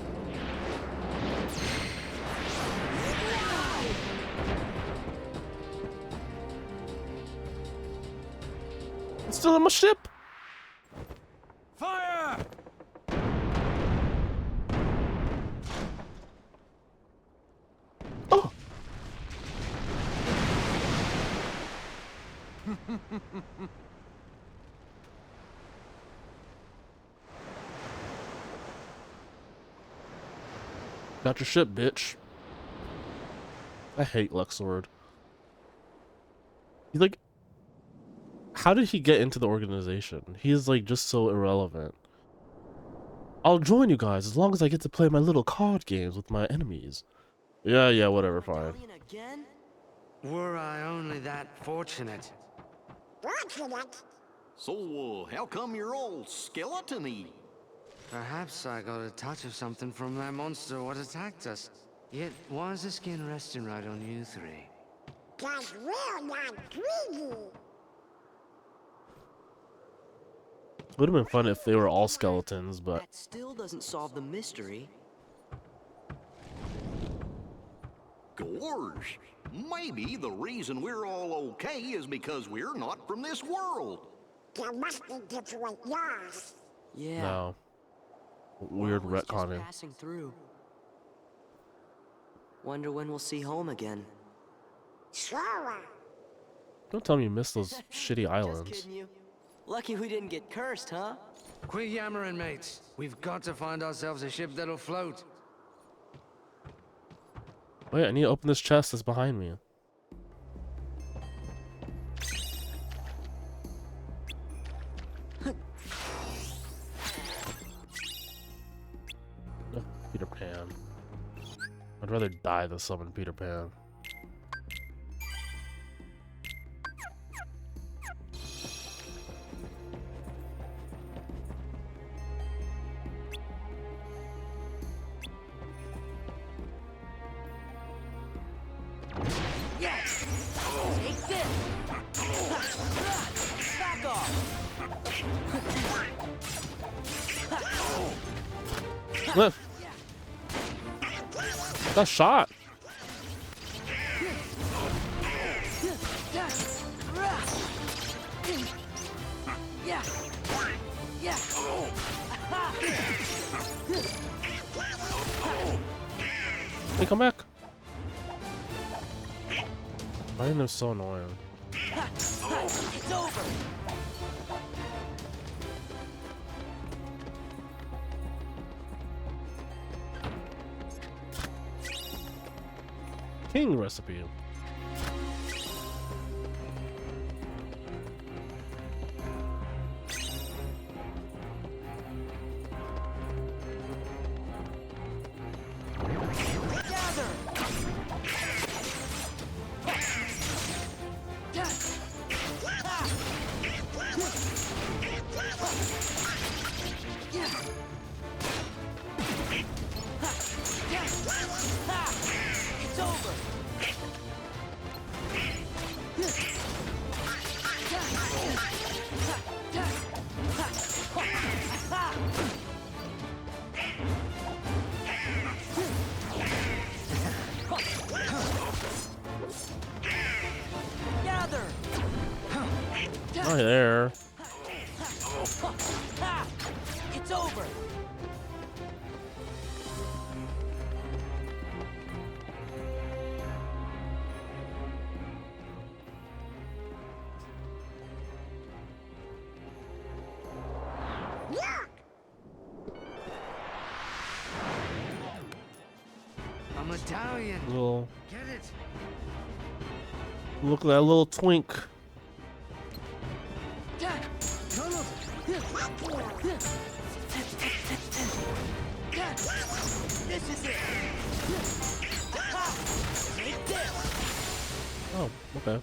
It's still in my ship. Fire! Oh. Got your ship, bitch. I hate Luxord. He's like, how did he get into the organization? He is like just so irrelevant. I'll join you guys as long as I get to play my little card games with my enemies. Yeah, whatever, fine. Again? Were I only that fortunate. Fortunate? So, how come you're all skeleton-y? Perhaps I got a touch of something from that monster what attacked us. Yet, why is the skin resting right on you three? 'Cause we're not greedy. It would have been fun if they were all skeletons, but That still doesn't solve the mystery. Gorge, maybe the reason we're all okay is because we're not from this world. You must be different yours. Yeah. no. Weird We're always just retconning. passing through. Wonder when we'll see home again. Sure. Don't tell me you miss those shitty Just islands. kidding you. Lucky we didn't get cursed, huh? Quit yammering, mates. We've got to find ourselves a ship that'll float. Wait, I need to open this chest that's behind me. Ugh, Peter Pan. I'd rather die than summon Peter Pan. Yes! Take this! Back off! What? Got shot. Yeah! Yeah! Hey, come back. I think they're so annoying. It's over! King recipe. Gather! It's over! Gather! Right there. It's over! Look! A medallion. Little Get it? look at that little twink. This is it! Take this! Oh, okay.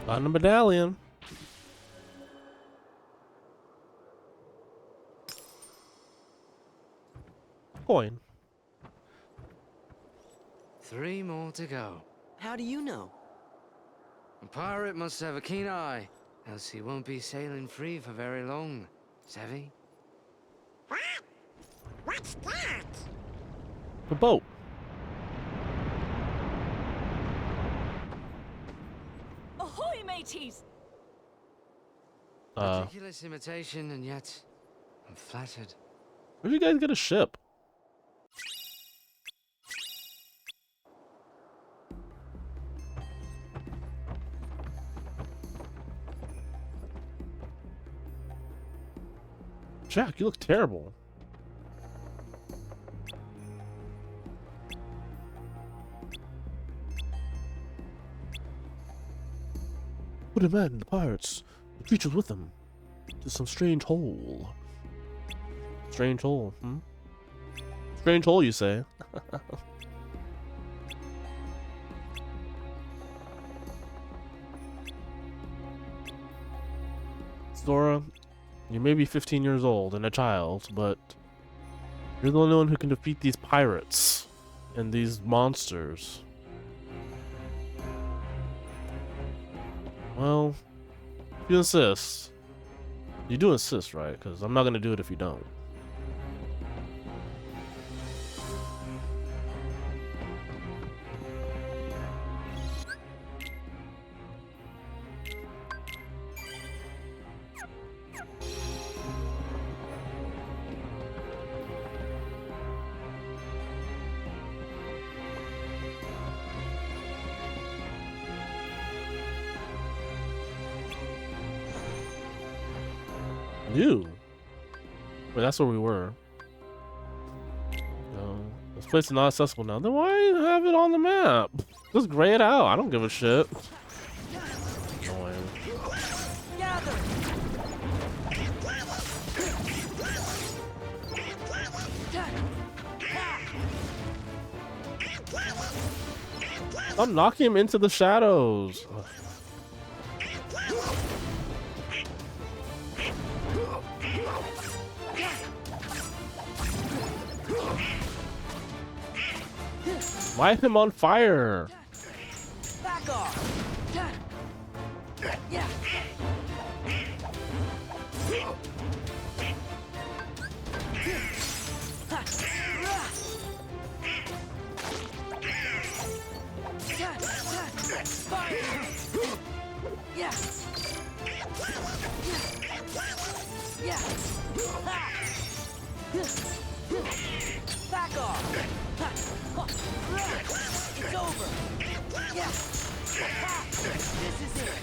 Got a medallion. Coin. 3 more to go. How do you know? A pirate must have a keen eye, else he won't be sailing free for very long. Savvy? What? What's that? The boat. Ahoy, mateys! Ridiculous imitation, and yet I'm flattered. Where'd you guys get a ship? Jack, you look terrible. Put a man, the pirates, the creatures with them, to some strange hole. Strange hole, hmm? Strange hole, you say? Sora, you may be 15 years old and a child, but you're the only one who can defeat these pirates and these monsters. Well, if you insist. You do insist, right? Because I'm not going to do it if you don't. You? Wait, that's where we were. No, this place is not accessible now. Then why have it on the map? Just gray it out. I don't give a shit. Annoying. Gather. I'm knocking him into the shadows. Ugh. Light him on fire. Back off. Yeah. Fire. Yeah. Yeah. Back off. It's over. Yeah. This is it.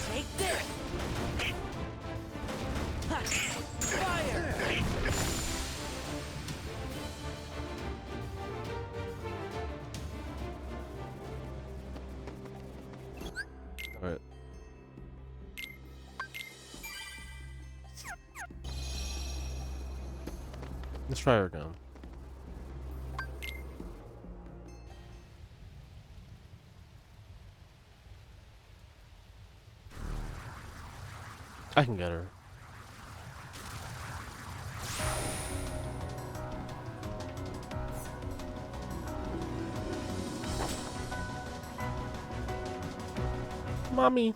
Take this. Fire. All right. Let's try her again. I can get her. Mommy.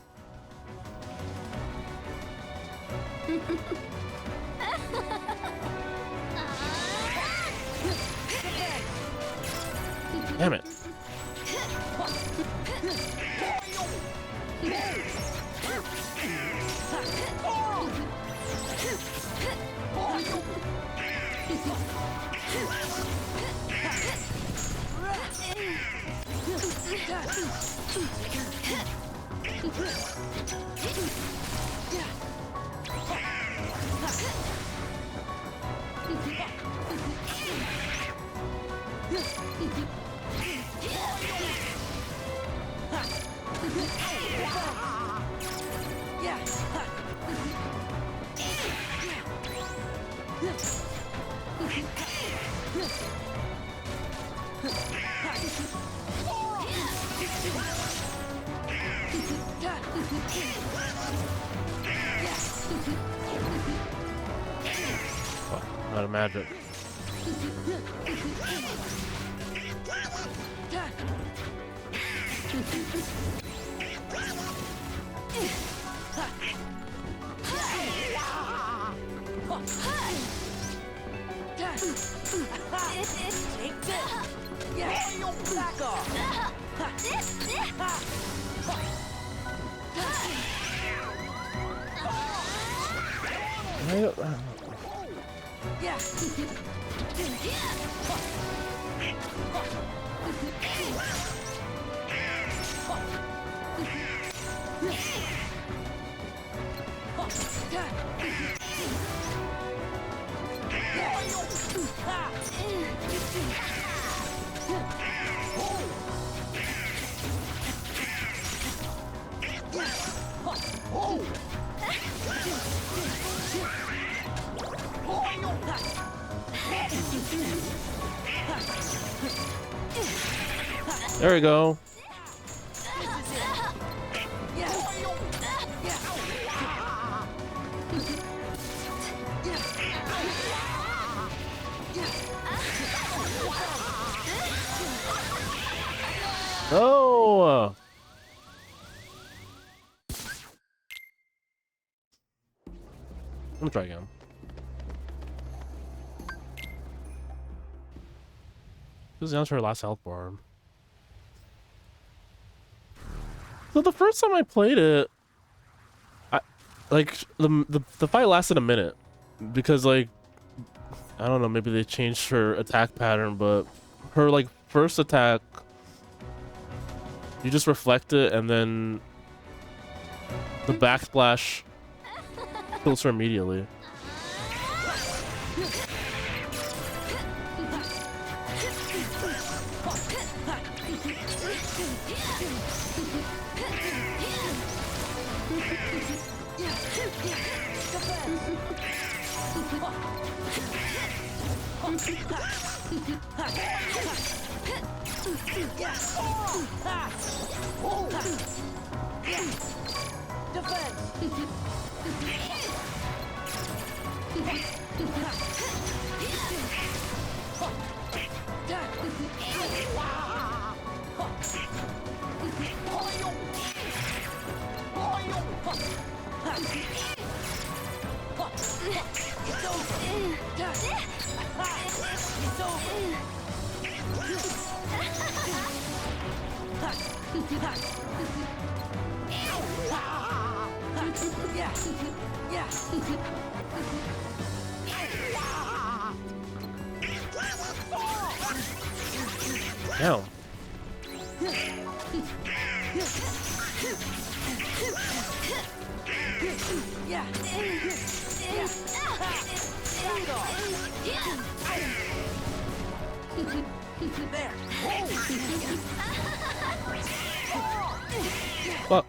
Damn it. Not a magic. Take this. Yeah. Back off. Yeah. There we go. Oh! Let me try again. This is down to her last health bar. So the first time I played it, the fight lasted a minute because like I don't know, maybe they changed her attack pattern, but her like first attack, you just reflect it and then the backsplash kills her immediately. Damn. Fuck.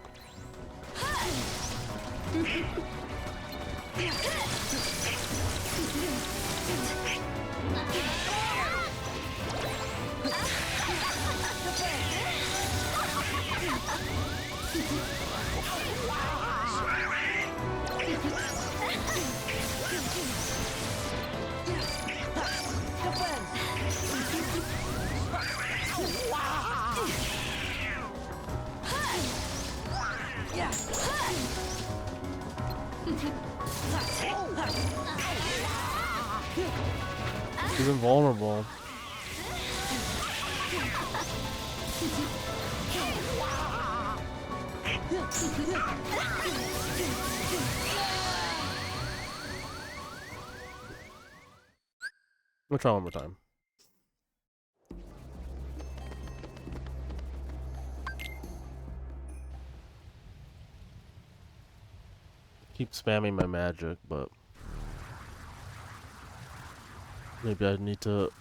She's invulnerable. We'll try one more time. Keep spamming my magic, but maybe I need to.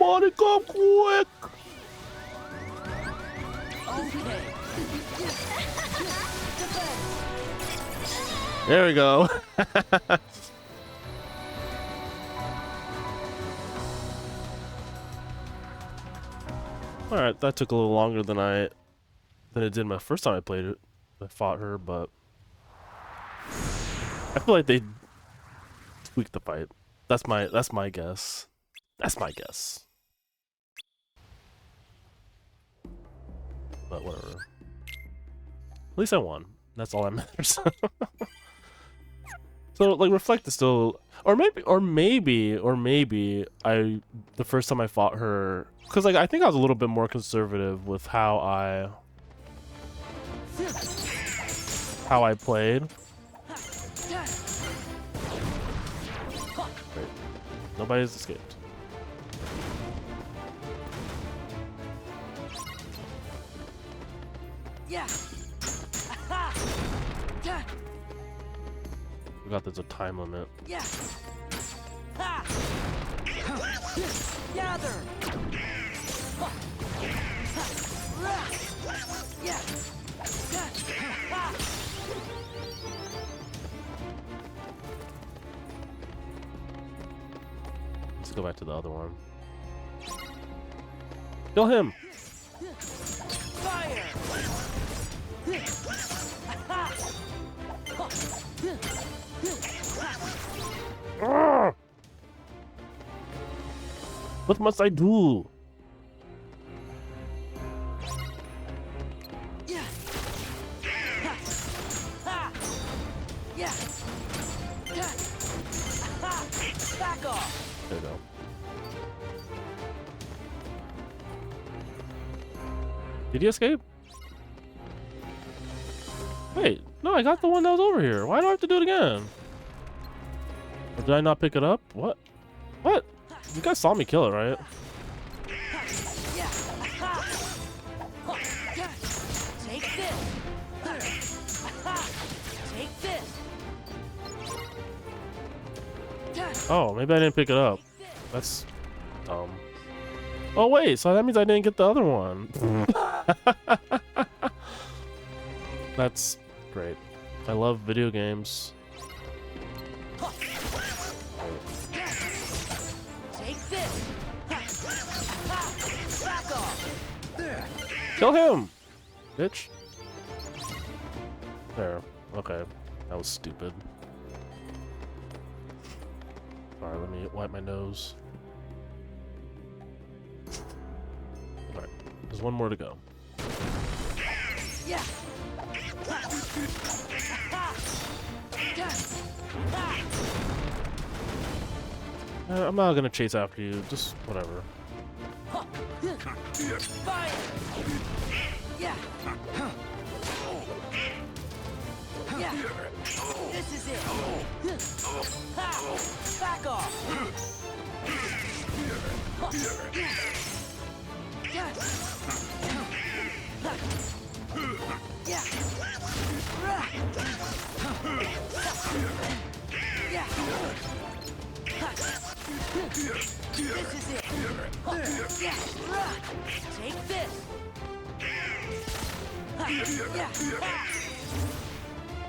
Somebody come quick! Okay. There we go. Alright, that took a little longer than it did my first time I played it. I fought her, but I feel like they tweaked the fight. That's my guess. That's my guess. But whatever. At least I won. That's all that matters. So like Reflect is still, or maybe the first time I fought her, because like I think I was a little bit more conservative with how I played. Great. Nobody's escaped. Yeah. Forgot there's a time limit. Yeah. Ha. Gather. Yeah. Let's go back to the other one. Kill him. Fire. What must I do? Yeah. Ha. Yeah. Ha. Back off. There we go. Did he escape? Wait, no, I got the one that was over here. Why do I have to do it again? Or did I not pick it up? What? What? You guys saw me kill it, right? Yeah. Take this. Take this. Oh, maybe I didn't pick it up. That's dumb. Oh wait, so that means I didn't get the other one. That's great. I love video games. Take this. Back off. Kill him, bitch. There. Okay, that was stupid. Alright, let me wipe my nose. Alright, there's one more to go. Yeah. I'm not gonna chase after you, just whatever. Fire. Yeah. Yeah. This is it. Ha. Back off. Yeah. Yeah. Yeah. This is it. Yeah. Take this. Yeah.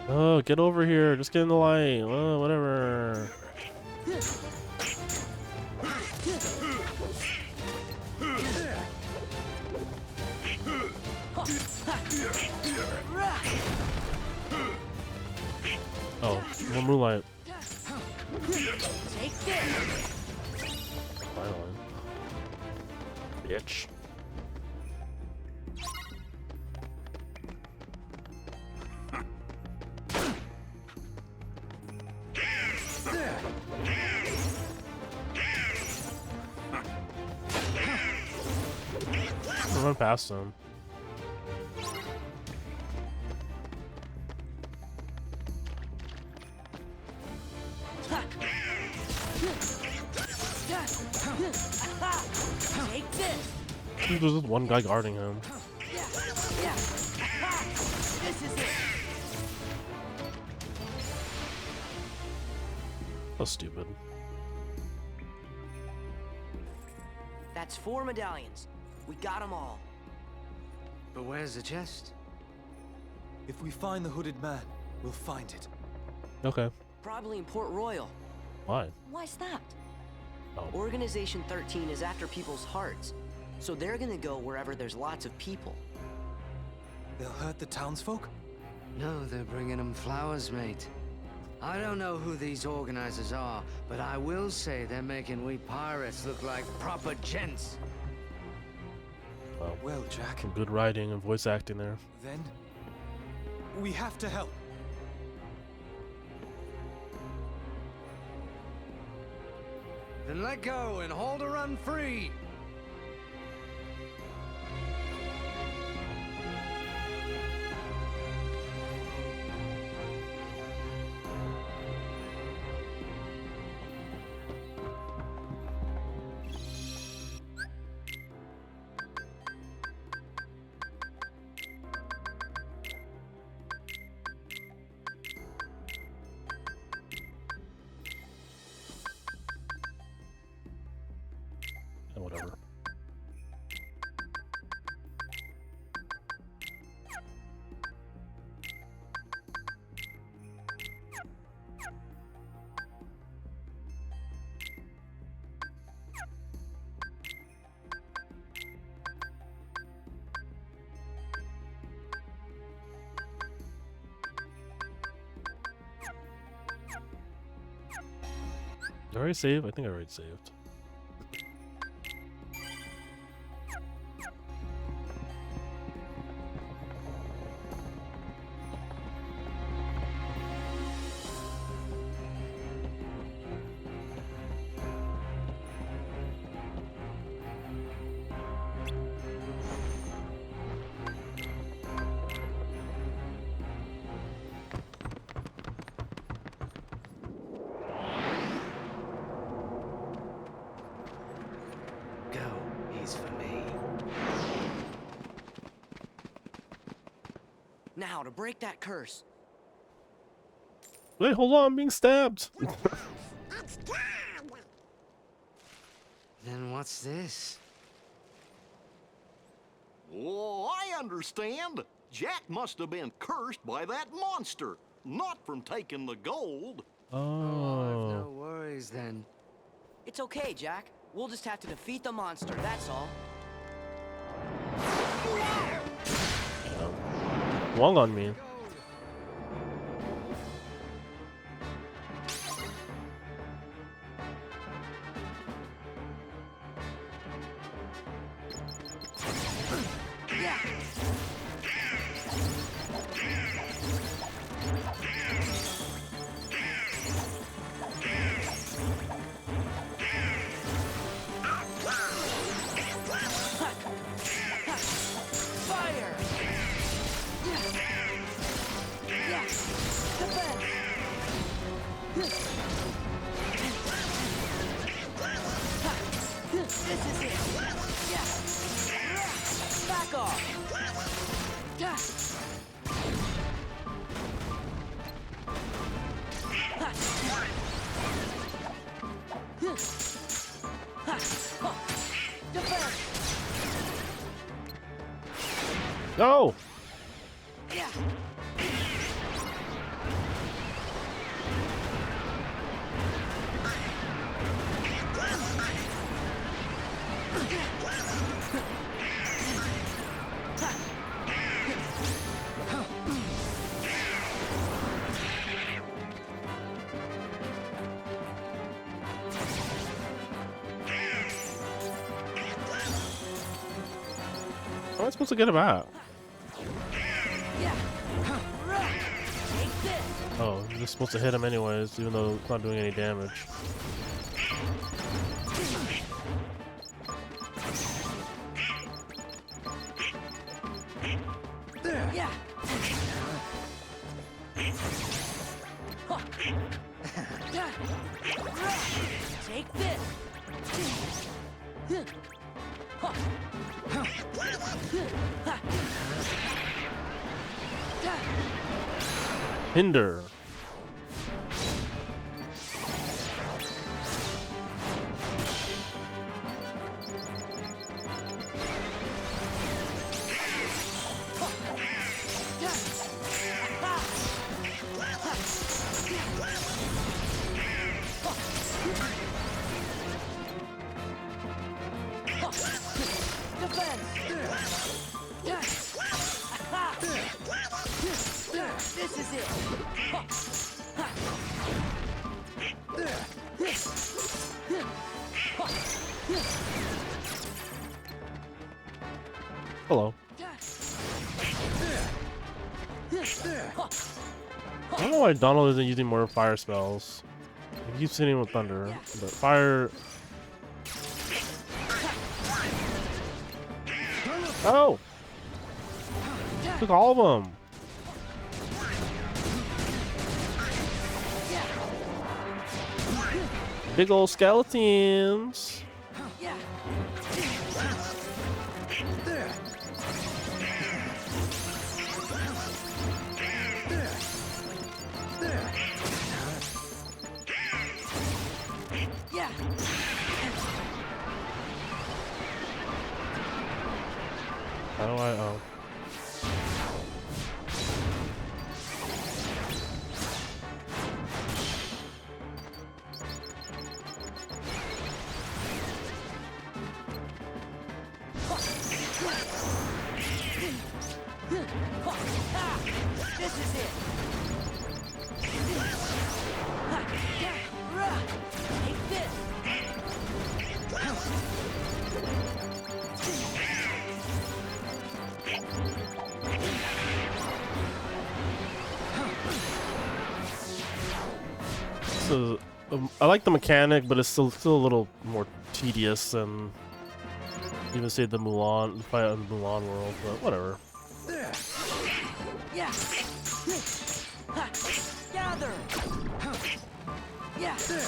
Oh, get over here. Just get in the light. Oh, whatever. Oh, more moonlight. Take this. Finally. Bitch. Run past him. Take this. There's just one guy guarding him. Yeah. Yeah. This is it. That's stupid. That That's 4 medallions. We got them all. But where's the chest? If we find the hooded man, we'll find it. Okay. Probably in Port Royal. Why? Why's that? Oh. Organization 13 is after people's hearts, so they're gonna go wherever there's lots of people. They'll hurt the townsfolk? No, they're bringing them flowers, mate. I don't know who these organizers are, but I will say they're making we pirates look like proper gents. Well, Jack. Some good writing and voice acting there. Then we have to help. Then let go and hold her run free. Whatever. Did I already save? I think I already saved. Now, to break that curse. Wait, hold on, I'm being stabbed. Then what's this? Oh, I understand. Jack must have been cursed by that monster, not from taking the gold. Oh, I've no worries then. It's okay, Jack. We'll just have to defeat the monster, that's all. Wong on me. No! How am I supposed to get him out? Oh, you're just supposed to hit him anyways, even though it's not doing any damage. Yeah. Take this. Hinder. Hello. I don't know why Donald isn't using more fire spells. He keeps hitting with thunder, but fire. Oh! Took all of them. Big old skeletons. How do I? Oh. This is it. Take this. So I like the mechanic, but it's still a little more tedious than even say the Mulan fight in the Mulan world. But whatever. Yeah. Gather. Yeah. Yeah.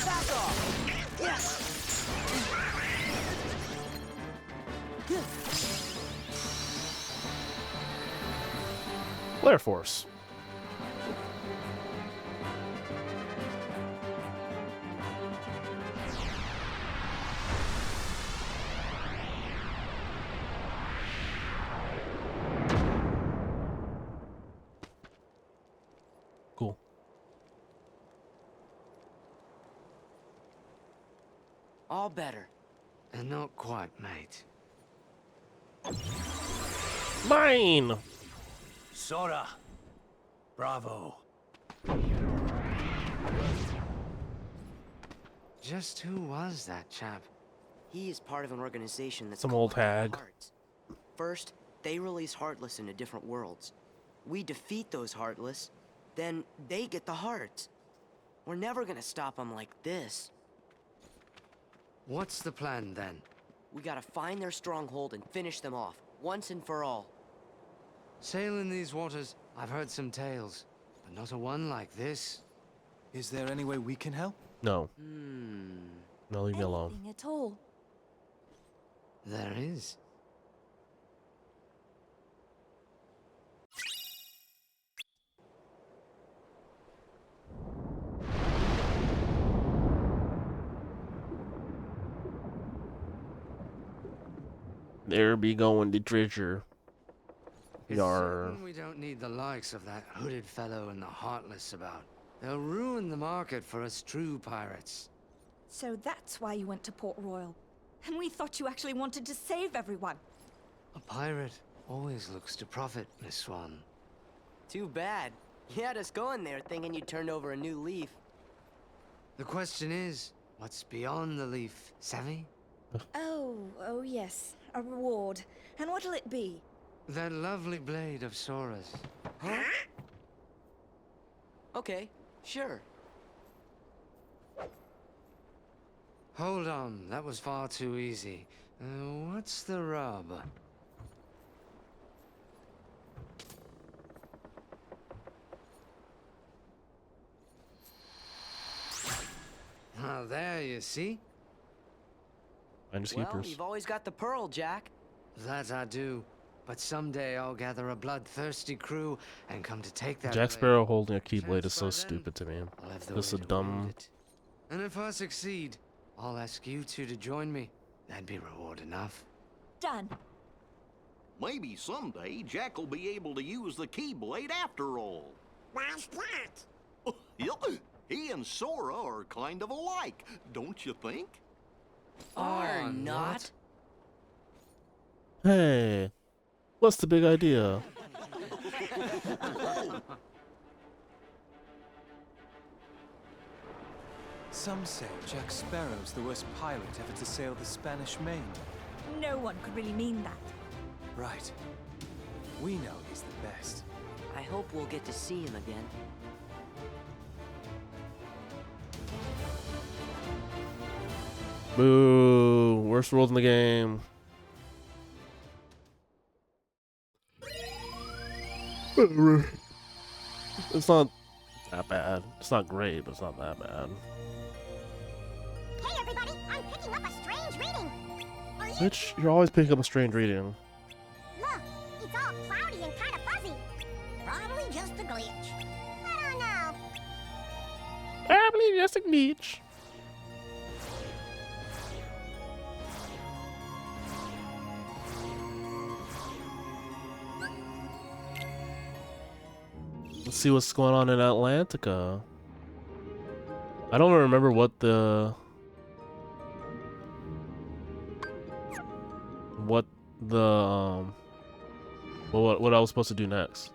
Back off. Yeah. Flare Force. Cool. All better. And not quite, mate. Mine! Sora. Bravo. Just who was that chap? He is part of an organization that's Some called old hag. Hearts. First, they release Heartless into different worlds. We defeat those Heartless, then they get the Hearts. We're never gonna stop them like this. What's the plan then? We gotta find their stronghold and finish them off, once and for all. Sail in these waters, I've heard some tales, but not a one like this. Is there any way we can help? No. No, leave me alone. Anything at all. There is. There be going the treasure. It's Yar. certain we don't need the likes of that hooded fellow and the Heartless about. They'll ruin the market for us true pirates. So that's why you went to Port Royal. And we thought you actually wanted to save everyone. A pirate always looks to profit, Miss Swan. Too bad. You had us going there thinking you turned over a new leaf. The question is, what's beyond the leaf, savvy? Oh yes. A reward. And what'll it be? That lovely blade of Sora's. Huh? Okay, sure. Hold on, that was far too easy. What's the rub? Now there, you see? Finders Well, keepers. you've always got the pearl, Jack. That I do. But someday I'll gather a bloodthirsty crew and come to take that Jack blade. Sparrow holding a keyblade is so Chance by then, stupid to me. I'll have the Just a way to dumb. wield it. And if I succeed, I'll ask you two to join me. That'd be reward enough. Done. Maybe someday Jack will be able to use the Keyblade after all. Why's that? Yeah, He and Sora are kind of alike, don't you think? Are not? Hey, what's the big idea? Some say Jack Sparrow's the worst pirate ever to sail the Spanish Main. No one could really mean that. Right. We know he's the best. I hope we'll get to see him again. Boo! Worst world in the game. It's not that bad. It's not great, but it's not that bad. Hey everybody, I'm picking up a strange reading. Are you? Bitch, you're always picking up a strange reading. Look, it's all cloudy and kind of fuzzy. Probably just a glitch. I don't know. Probably just a glitch. Let's see what's going on in Atlantica. I don't remember what the what I was supposed to do next.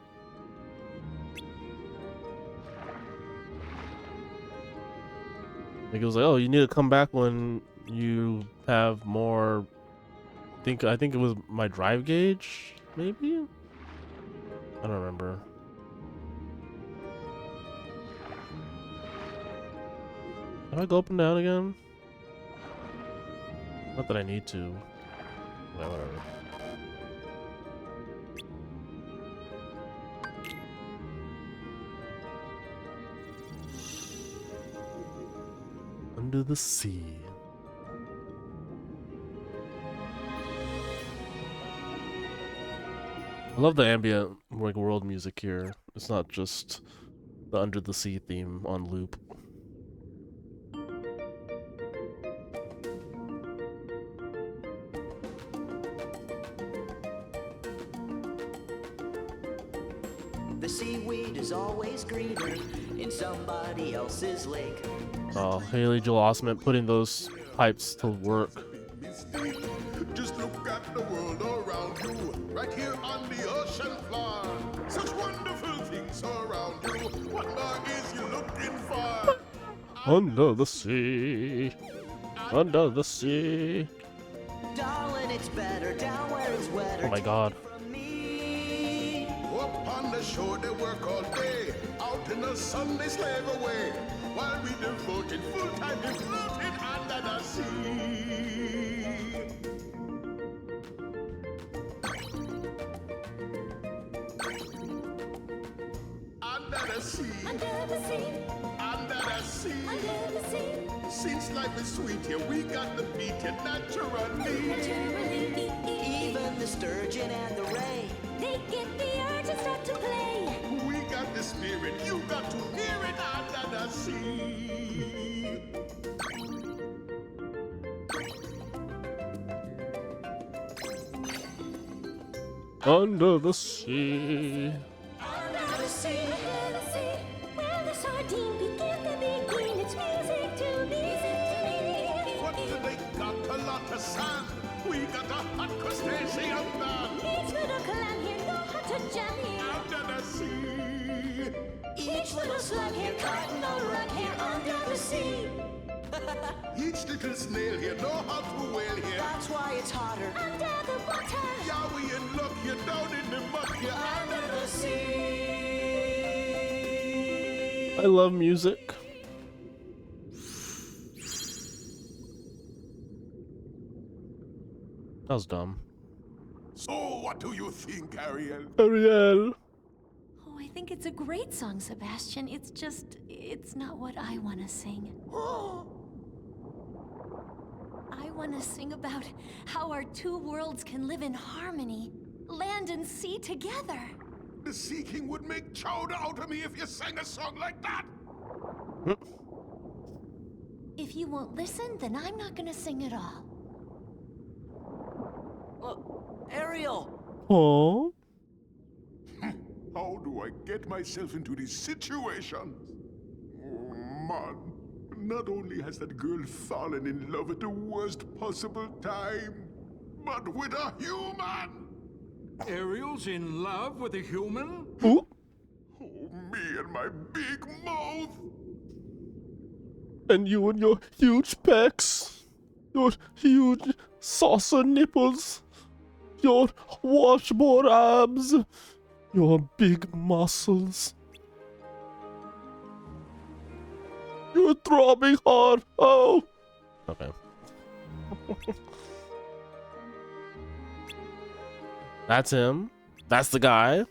Like it was like, oh, you need to come back when you have more. I think it was my drive gauge, maybe. I don't remember. Can I go up and down again? Not that I need to. Well, whatever. Under the sea. I love the ambient like world music here. It's not just the Under the Sea theme on loop. The seaweed is always greener in somebody else's lake. Oh, Haley Joel Osment putting those pipes to work. Just look at the world around you, right here on the ocean floor. Such wonderful things around you. What more is you looking for? Under the sea. Under the sea. Darling, it's better down where it's wetter. Oh my god. Up on the shore they work all day, out in the sun they slave away, while we devoted full time to floating under the sea. Under the sea. Under the sea. Under the sea. Under the sea. Since life is sweet here, we got to beat it naturally. Naturally. Even the sturgeon and the ray, they get the urge and start to play. We got the spirit, you got to hear it under the sea. Under the sea. Under the sea, where the sardine begins to begin its music to me. What do they got? A lot of sand. We got a hot crustacean man. Each little clam here know how to jam here. Under the sea. Each little slug here caught in a rug here under the sea. Each little snail here know how to whale here. That's why it's hotter under the water. Yeah, we in luck here down in the mud here under the sea. I love music. That was dumb. So, what do you think, Ariel? Ariel. Oh, I think it's a great song, Sebastian. It's not what I want to sing. I want to sing about how our two worlds can live in harmony, land and sea together. The Sea King would make chowder out of me if you sang a song like that. If you won't listen, then I'm not going to sing at all. Ariel! Oh. How do I get myself into these situations? come on. Not only has that girl fallen in love at the worst possible time, but with a human! Ariel's in love with a human? Ooh. Oh, me and my big mouth! And you and your huge pecs, your huge saucer nipples, your washboard abs, your big muscles, your throbbing heart. Oh, okay. That's him. That's the guy.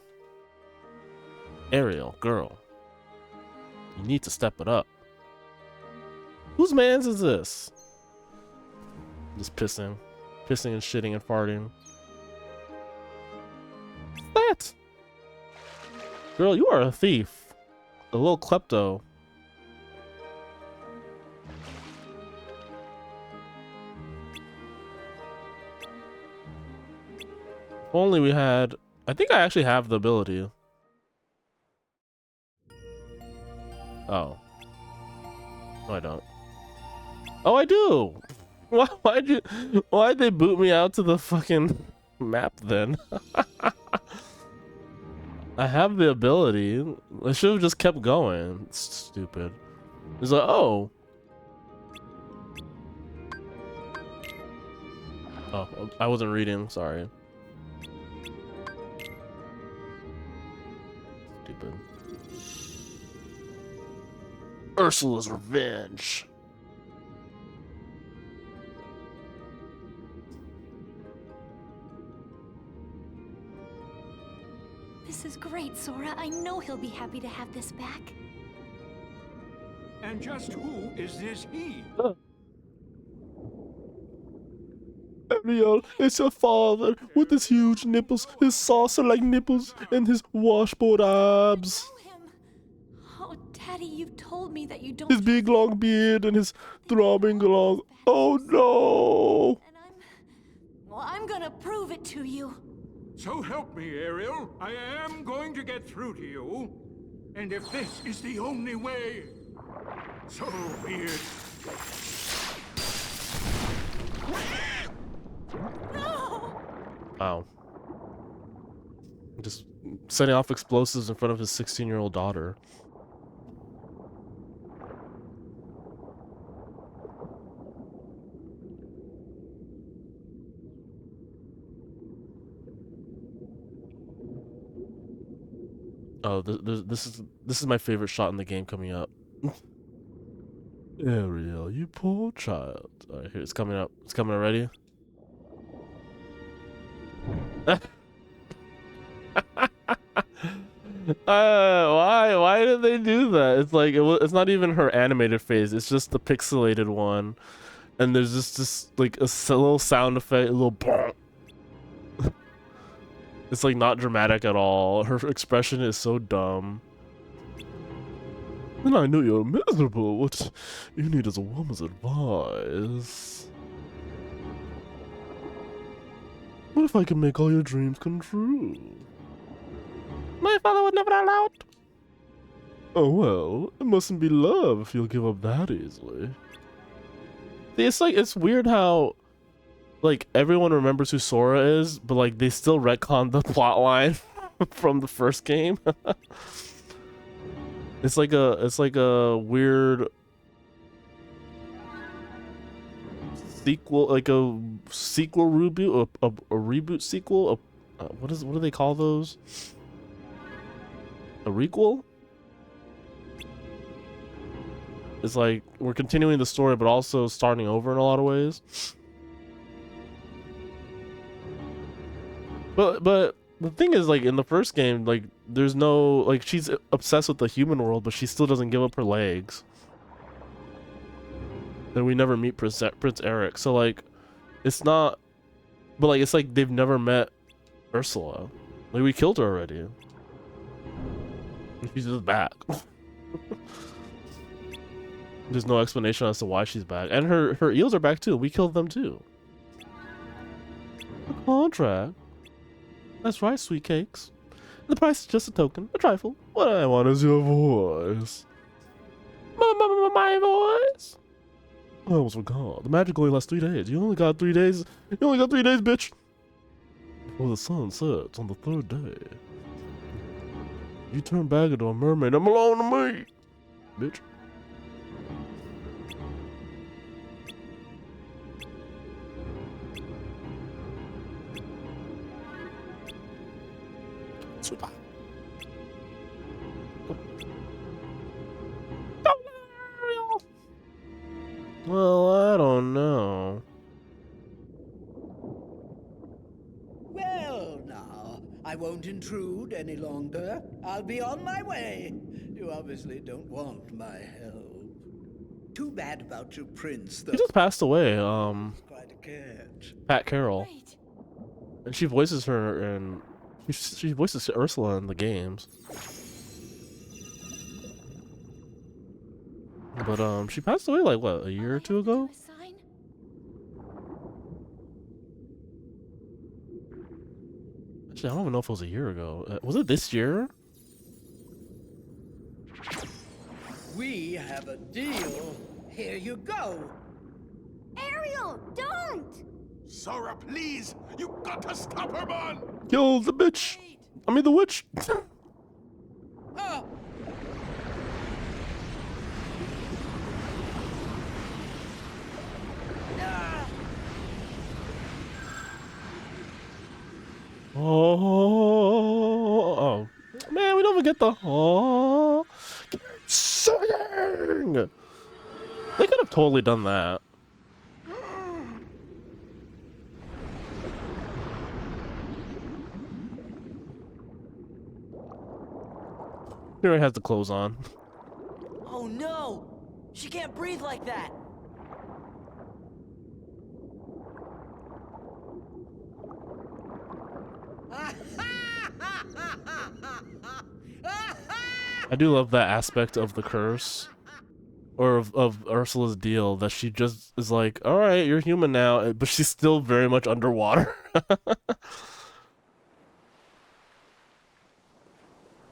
Ariel, girl, you need to step it up. Whose man's is this? Just pissing and shitting and farting. What's that? Girl, you are a thief. A little klepto. If only we had... I think I actually have the ability. Oh. No, I don't. Oh, I do! Why'd they boot me out to the fucking map then? I have the ability. I should have just kept going. It's stupid. It's like, oh. Oh, I wasn't reading, sorry. Stupid. Ursula's Revenge. This is great, Sora. I know he'll be happy to have this back. And just who is this he? Ariel, it's your father with his huge nipples, his saucer-like nipples, and his washboard abs. Oh, Daddy, you've told me that you don't. His big long beard and his throbbing long. Oh no! Well, I'm gonna prove it to you. So help me, Ariel. I am going to get through to you. And if this is the only way, so be it. No! Wow. Just setting off explosives in front of his 16-year-old daughter. Oh, this is my favorite shot in the game coming up. Ariel, you poor child. Alright, here it's coming up. It's coming already. Why did they do that? It's like it's not even her animated face. It's just the pixelated one, and there's just like a little sound effect, a little. Bonk. It's like not dramatic at all. Her expression is so dumb. And I know you're miserable. What you need is a woman's advice. What if I can make all your dreams come true? My father would never allow it. Oh well, it mustn't be love if you'll give up that easily. See, it's like, it's weird how like everyone remembers who Sora is, but like they still retcon the plot line from the first game. It's like a weird sequel, like a sequel reboot, a reboot sequel. What do they call those? A requel? It's like we're continuing the story, but also starting over in a lot of ways. But the thing is, like in the first game, like there's no, like she's obsessed with the human world, but she still doesn't give up her legs. And we never meet Prince Eric, so like it's not, but like it's like they've never met Ursula. Like we killed her already. And she's just back. There's no explanation as to why she's back, and her eels are back too. We killed them too. A contract. That's right, sweet cakes. The price is just a token, a trifle. What I want is your voice. My my voice. I almost forgot. The magic only lasts 3 days. You only got 3 days. You only got 3 days, bitch. Before the sun sets on the 3rd day, you turn back into a mermaid and belong to me, bitch. Super. Well, I don't know. Well, now, I won't intrude any longer. I'll be on my way. You obviously don't want my help. Too bad about your prince, though. He just passed away. Quite a catch. Pat Carroll. And she voices her in. She voices Ursula in the games. But she passed away like what, a year or 2 ago? Actually, I don't even know if it was a year ago. Was it this year? We have a deal. Here you go. Ariel, don't! Sora, please! You got to stop her, man! Kill the bitch! I mean the witch! Oh. Oh, man, we don't even get the singing. They could have totally done that. Here he has the clothes on. Oh no! She can't breathe like that! I do love that aspect of the curse, or of Ursula's deal, that she just is like, all right, you're human now, but she's still very much underwater.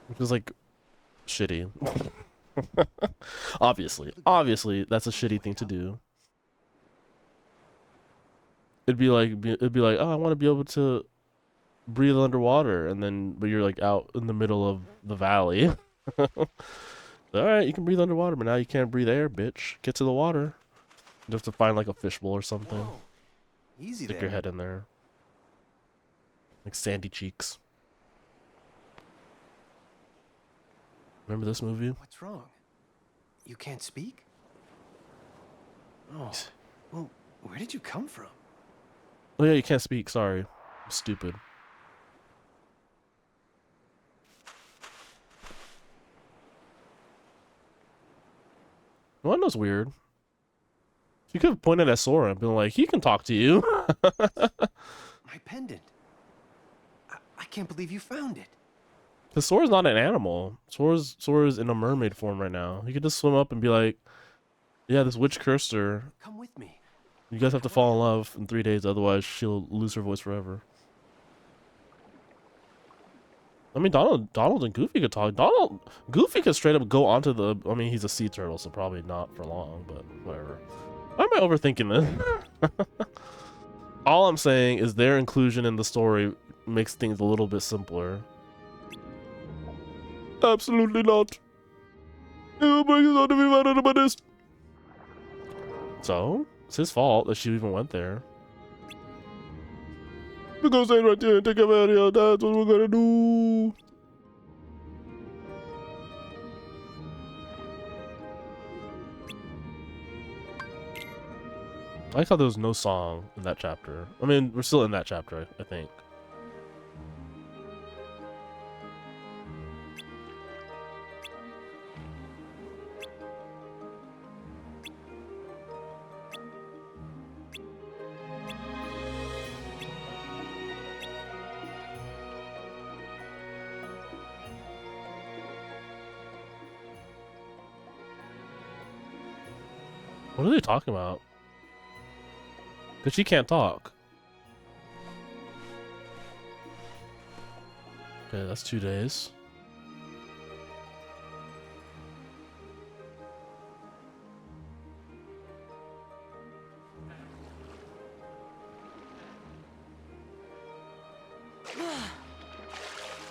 Which is like shitty. Obviously, that's a shitty thing to do. It'd be like, oh, I want to be able to breathe underwater, and then but you're like out in the middle of the valley. All right, you can breathe underwater, but now you can't breathe air, bitch. Get to the water. You have to find like a fishbowl or something. Whoa. Easy Stick there. your head in there, like Sandy Cheeks. Remember this movie? What's wrong? You can't speak? Oh, well, where did you come from? Oh yeah, you can't speak. Sorry, I'm stupid. Well, that was weird. You could have pointed at Sora and been like, he can talk to you. My pendant. I can't believe you found it. Because Sora's not an animal. Sora's in a mermaid form right now. He could just swim up and be like, yeah, this witch cursed her. Come with me. You guys have to fall in love in 3 days, otherwise she'll lose her voice forever. I mean, Donald and Goofy could talk. Goofy could straight up go onto the. I mean, he's a sea turtle, so probably not for long, but whatever. Why am I overthinking this? All I'm saying is their inclusion in the story makes things a little bit simpler. Absolutely not. So, it's his fault that she even went there. We're gonna stay right here and take care of area. That's what we're gonna do. I like how there was no song in that chapter. I mean, we're still in that chapter, I think. What are they talking about? Because she can't talk. Okay, that's 2 days.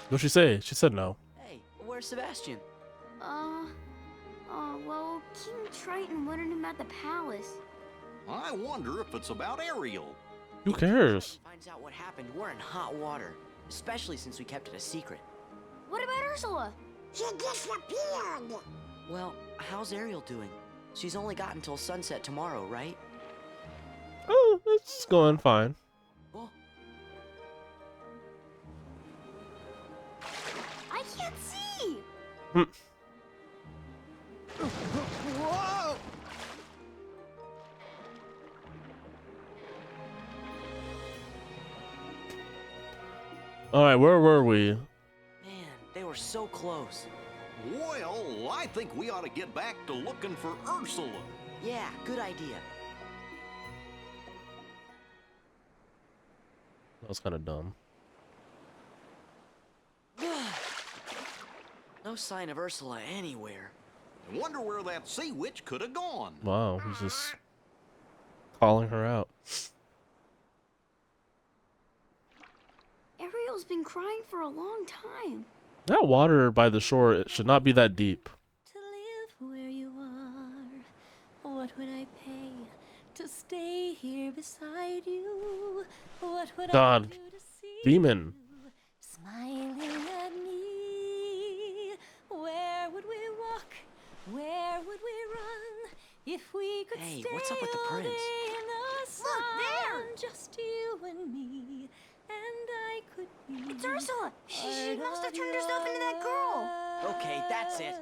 What'd she say? She said no. Hey, where's Sebastian? Well, King Triton wanted him at the palace. I wonder if it's about Ariel. Who cares? Finds out what happened, we're in hot water. Especially since we kept it a secret. What about Ursula? She disappeared. Well, how's Ariel doing? She's only got until sunset tomorrow, right? Oh, it's going fine. I can't see. Hmm. Whoa! All right, where were we? Man, they were so close. Well, I think we ought to get back to looking for Ursula. Yeah, good idea. That was kind of dumb. No sign of Ursula anywhere. I wonder where that sea witch could have gone. Wow, he's just calling her out. Ariel's been crying for a long time. That water by the shore, it should not be that deep. To live where you are, what would I pay to stay here beside you? What would God, I do to see demon. you smiling at me? Where would we walk? Where would we run if we could Hey, stay what's up with the all prince? day in the sun? Look, there! Just you and me, and I could be. It's Ursula. She part must have of turned herself into that girl. Okay, that's it.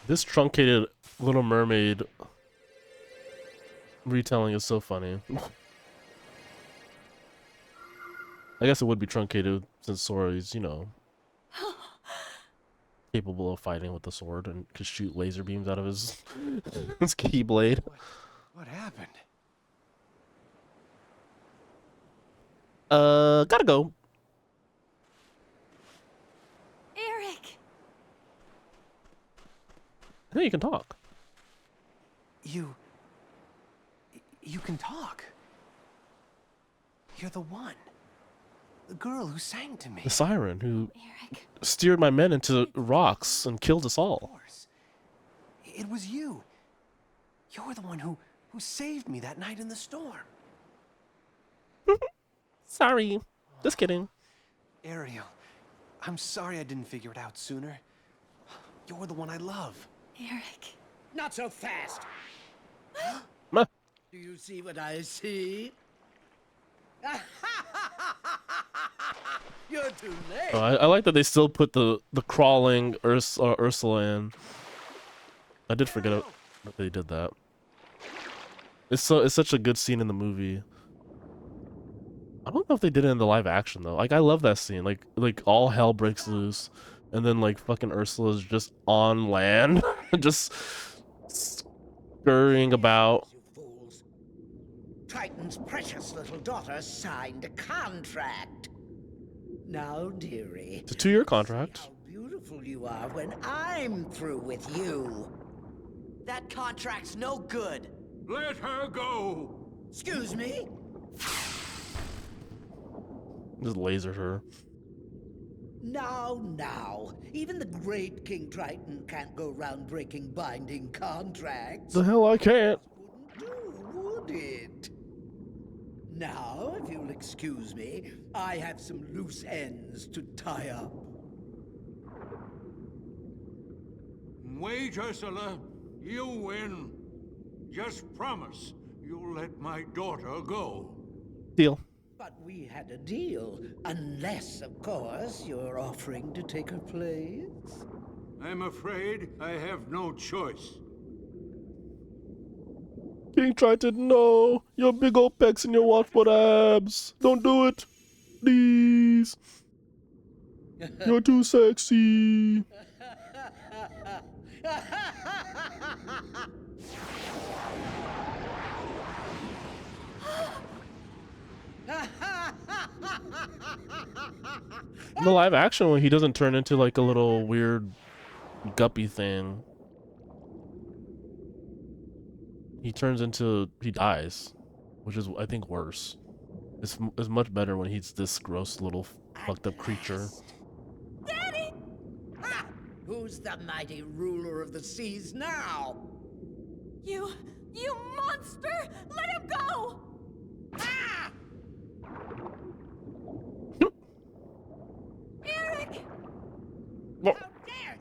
This truncated Little Mermaid retelling is so funny. I guess it would be truncated since Sora is, you know, capable of fighting with the sword and could shoot laser beams out of his his keyblade. What happened? Gotta go. Eric! Hey, you can talk. You can talk. You're the one. The girl who sang to me. The siren who Eric. steered my men into rocks and killed us all. It was you. You're the one who saved me that night in the storm. Sorry. Just kidding. Ariel, I'm sorry I didn't figure it out sooner. You're the one I love. Eric. Not so fast. Ma. Do you see what I see? You're too late. Oh, I like that they still put the crawling Ursula in. I did forget that they did that. It's such a good scene in the movie. I don't know if they did it in the live action though. Like I love that scene. Like all hell breaks loose, and then like fucking Ursula's just on land, just scurrying about. Triton's precious little daughter signed a contract. Now, dearie. It's a 2-year contract. How beautiful you are when I'm through with you. That contract's no good. Let her go. Excuse me? Just lasered her. Now. Even the great King Triton can't go round breaking binding contracts. The hell I can't. Would it? Now, if you'll excuse me, I have some loose ends to tie up. Wait, Ursula. You win. Just promise you'll let my daughter go. Deal. But we had a deal. Unless, of course, you're offering to take her place. I'm afraid I have no choice. King Triton, no! Your big old pecs and your washboard abs! Don't do it! Please! You're too sexy! In the live action one, he doesn't turn into like a little weird guppy thing. He turns into, he dies, which is, I think, worse. It's much better when he's this gross little fucked up creature. Daddy! Ha! Who's the mighty ruler of the seas now? You monster! Let him go! Ah! Eric! No.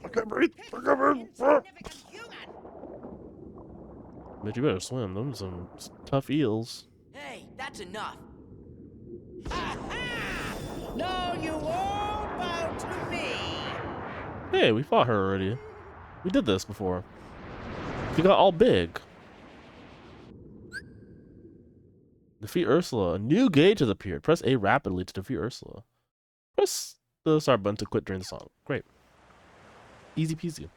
I can't breathe. I can't breathe. But you better swim. Them some tough eels. Hey, that's enough. No, you all bow to me. Hey, we fought her already. We did this before. She got all big. Defeat Ursula. A new gauge has appeared. Press A rapidly to defeat Ursula. Press the start button to quit during the song. Great. Easy peasy.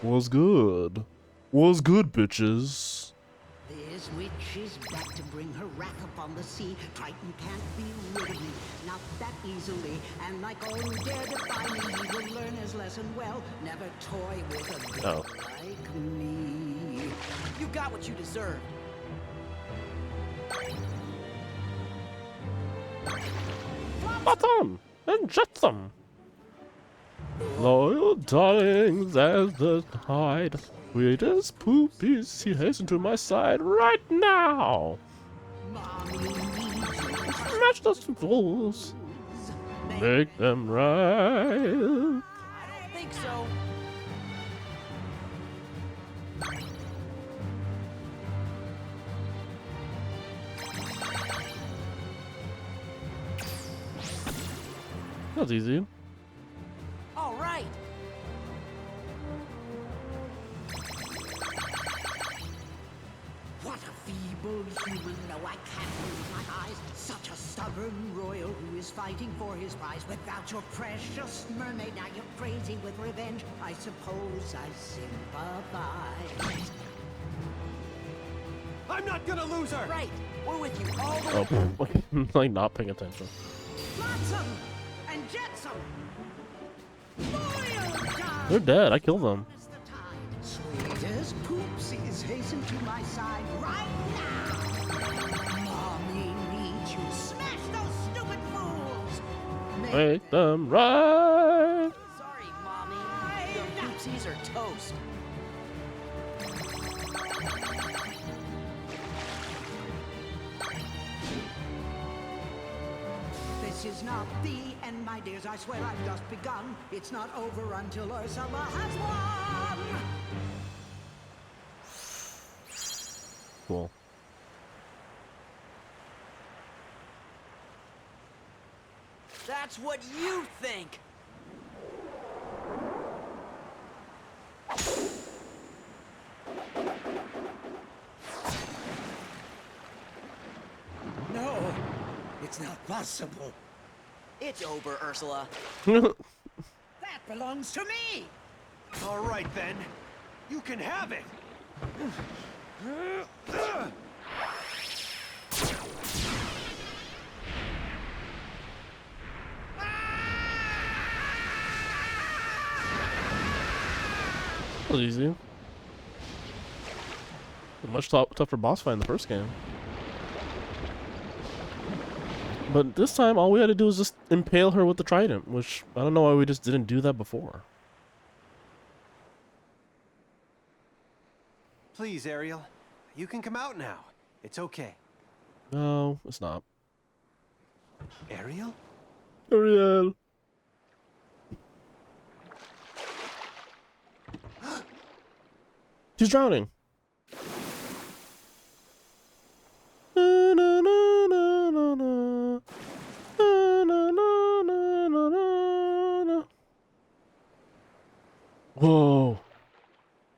Was good. Was good, bitches. This witch is back to bring her wrath upon the sea. Triton can't be rid of me, not that easily. And like all who dare defy me, he will learn his lesson well. Never toy with a girl like me. You got what you deserved. Bottom and jetsam. Loyal darlings as the tide. Sweet as poopies, he hasten to my side right now. Smash those fools. Make them right. I don't think so. That's easy. All right. What a feeble human. No, I can't believe my eyes. Such a stubborn royal who is fighting for his prize. Without your precious mermaid, now you're crazy with revenge. I suppose I sympathize. I'm not gonna lose her! Right. We're with you all the way. Oh, like not paying attention. Flotsam and jetsam. They're dead. I killed them. Sweet as poopsies, hasten to my side right now. Mommy needs you. Smash those stupid fools. Make them right. Sorry, Mommy. The poopsies are toast. This is not the end, my dears. I swear I've just begun. It's not over until Ursula has won. Cool. That's what you think. No, it's not possible. It's over, Ursula. That belongs to me. All right, then. You can have it! That was easy. A much tougher boss fight in the first game. But this time, all we had to do was just impale her with the trident, which I don't know why we just didn't do that before. Please, Ariel. You can come out now. It's okay. No, it's not. Ariel? Ariel. She's drowning. Whoa.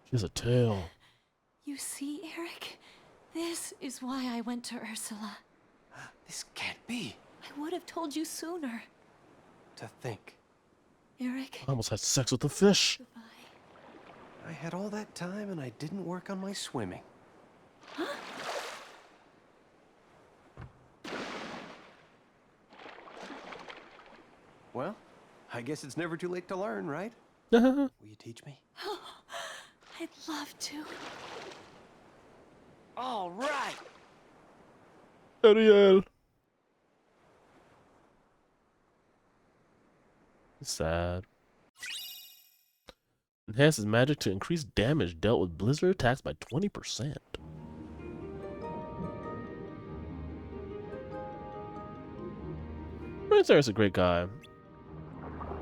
She has a tail. You see, Eric? This is why I went to Ursula. This can't be. I would have told you sooner. To think. Eric. I almost had sex with a fish. Goodbye. I had all that time and I didn't work on my swimming. Huh? Well, I guess it's never too late to learn, right? Will you teach me? I'd love to. All right. Ariel. Sad. Enhances magic to increase damage dealt with blizzard attacks by 20%. Prince Eric's a great guy.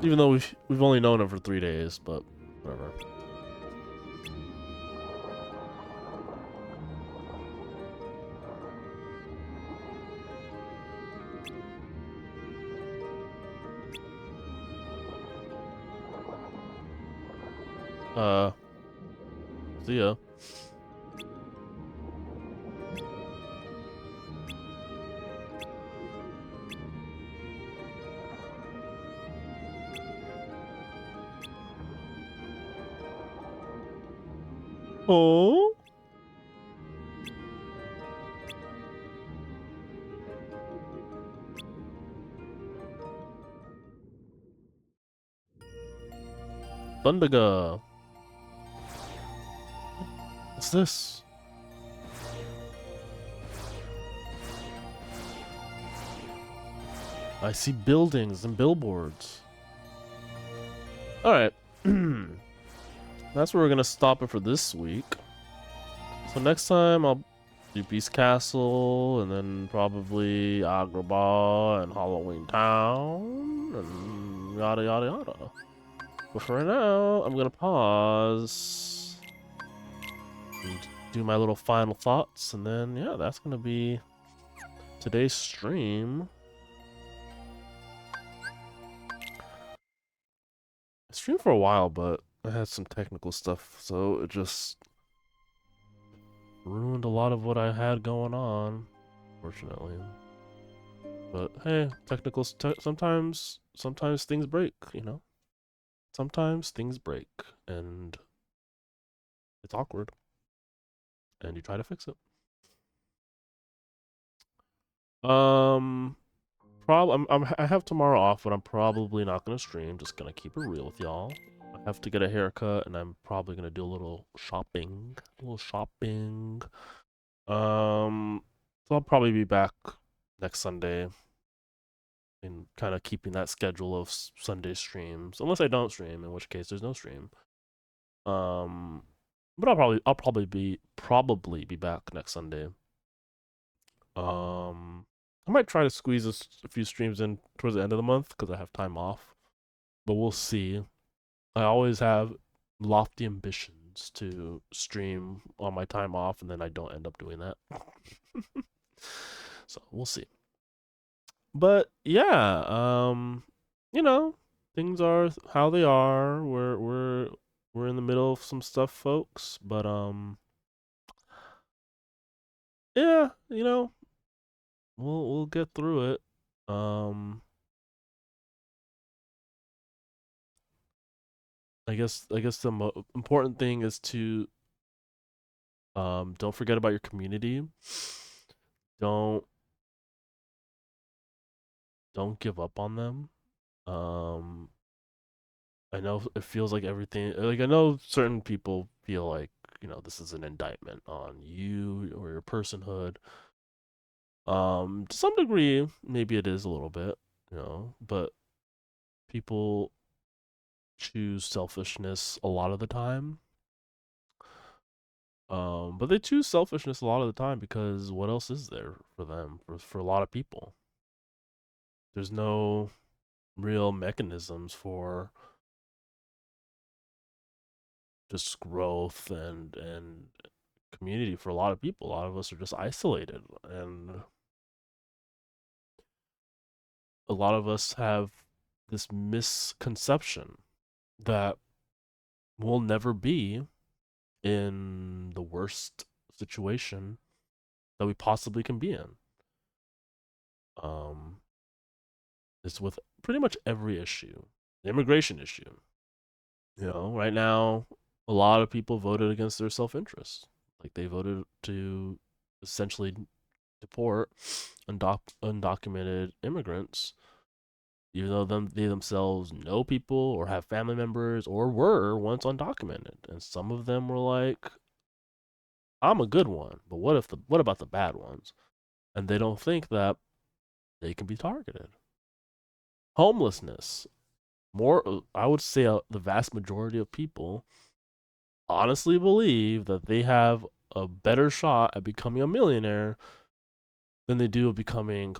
Even though we've only known him for 3 days, but whatever. See ya. Oh. Thundaga. What's this? I see buildings and billboards. Alright. That's where we're gonna stop it for this week. So next time I'll do Beast Castle and then probably Agrabah and Halloween Town and yada yada yada. But for right now, I'm gonna pause and do my little final thoughts, and then yeah, that's gonna be today's stream. I streamed for a while, but I had some technical stuff, so it just ruined a lot of what I had going on, fortunately. But hey, sometimes things break, you know? Sometimes things break, and it's awkward, and you try to fix it. I have tomorrow off, but I'm probably not gonna stream. Just gonna keep it real with y'all. I have to get a haircut, and I'm probably gonna do a little shopping. So I'll probably be back next Sunday, and kind of keeping that schedule of Sunday streams, unless I don't stream, in which case there's no stream. But I'll probably be back next Sunday. I might try to squeeze a few streams in towards the end of the month because I have time off, but we'll see. I always have lofty ambitions to stream on my time off, and then I don't end up doing that. So we'll see. But yeah, you know, things are how they are. We're in the middle of some stuff, folks. But yeah, you know, we'll get through it. I guess the important thing is to don't forget about your community. Don't give up on them. I know it feels like everything, like I know certain people feel like, you know, this is an indictment on you or your personhood. To some degree, maybe it is a little bit, you know, but people choose selfishness a lot of the time. But they choose selfishness a lot of the time because what else is there for them, for a lot of people? There's no real mechanisms for just growth and community for a lot of people. A lot of us are just isolated, and a lot of us have this misconception that we'll never be in the worst situation that we possibly can be in. It's with pretty much every issue. The immigration issue. You know, right now, a lot of people voted against their self-interest. Like they voted to essentially deport undocumented immigrants even though they themselves know people or have family members or were once undocumented. And some of them were like, I'm a good one, but what about the bad ones? And they don't think that they can be targeted. Homelessness. I would say the vast majority of people honestly believe that they have a better shot at becoming a millionaire than they do of becoming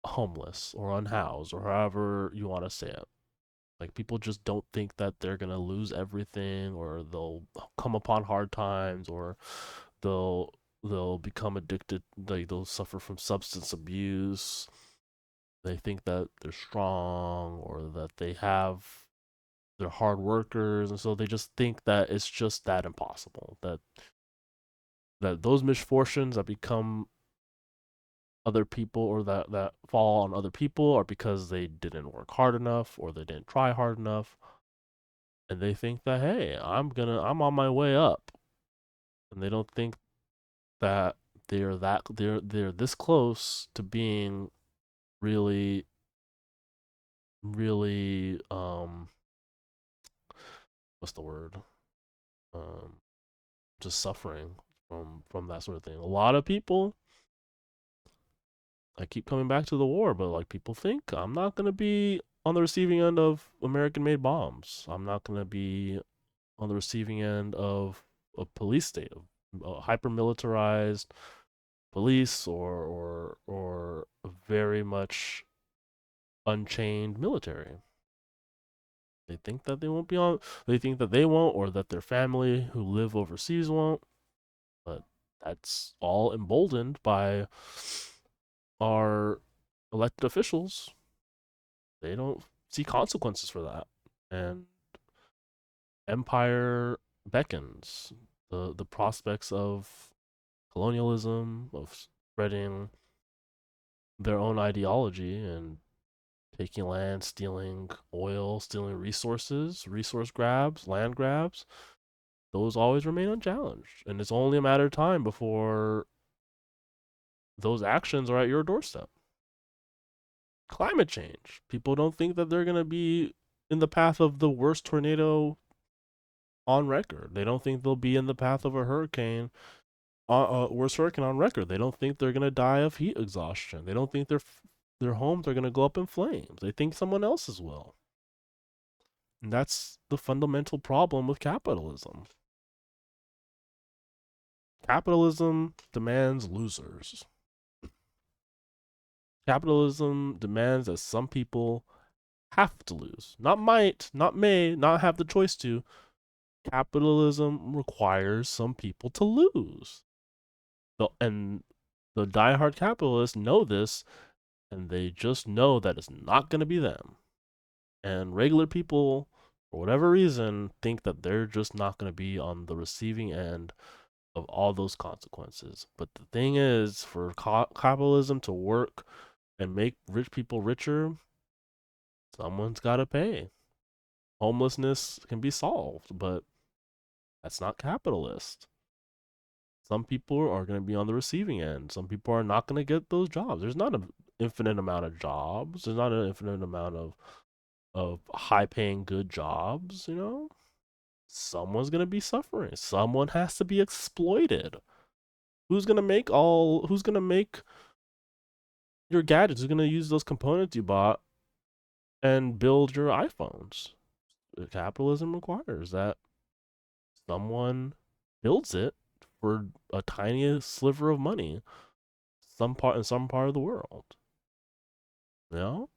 homeless or unhoused or however you want to say it. Like people just don't think that they're gonna lose everything or they'll come upon hard times or they'll they'll become addicted, like they'll suffer from substance abuse. They think that they're strong or that they're hard workers, and so they just think that it's just that impossible. That those misfortunes that become other people or that fall on other people are because they didn't work hard enough or they didn't try hard enough, and they think that hey, I'm on my way up, and they don't think that they're this close to being really really what's the word, um just suffering from that sort of thing. A lot of people, I keep coming back to the war, but like people think I'm not gonna be on the receiving end of American-made bombs. I'm not gonna be on the receiving end of a police state, of a hyper-militarized police or a very much unchained military. They think that they won't be on. They think that they won't, or that their family who live overseas won't. But that's all emboldened by our elected officials. They don't see consequences for that, and empire beckons. The prospects of colonialism, of spreading their own ideology and taking land, stealing oil, stealing resources, resource grabs, land grabs, those always remain unchallenged. And it's only a matter of time before those actions are at your doorstep. Climate change. People don't think that they're going to be in the path of the worst tornado on record. They don't think they'll be in the path of a hurricane, worst hurricane on record. They don't think they're going to die of heat exhaustion. They don't think their homes are going to go up in flames. They think someone else's will. And that's the fundamental problem with capitalism. Capitalism demands losers. Capitalism demands that some people have to lose. Not might, not may, not have the choice to. Capitalism requires some people to lose. And the diehard capitalists know this, and they just know that it's not going to be them. And regular people, for whatever reason, think that they're just not going to be on the receiving end of all those consequences. But the thing is, for capitalism to work and make rich people richer, someone's got to pay. Homelessness can be solved, but that's not capitalist. Some people are going to be on the receiving end. Some people are not going to get those jobs. There's not an infinite amount of jobs. There's not an infinite amount of high paying good jobs, you know? Someone's going to be suffering. Someone has to be exploited. Who's going to make your gadgets? Who's going to use those components you bought and build your iPhones? Capitalism requires that someone builds it for a tiny sliver of money in some part of the world. You know?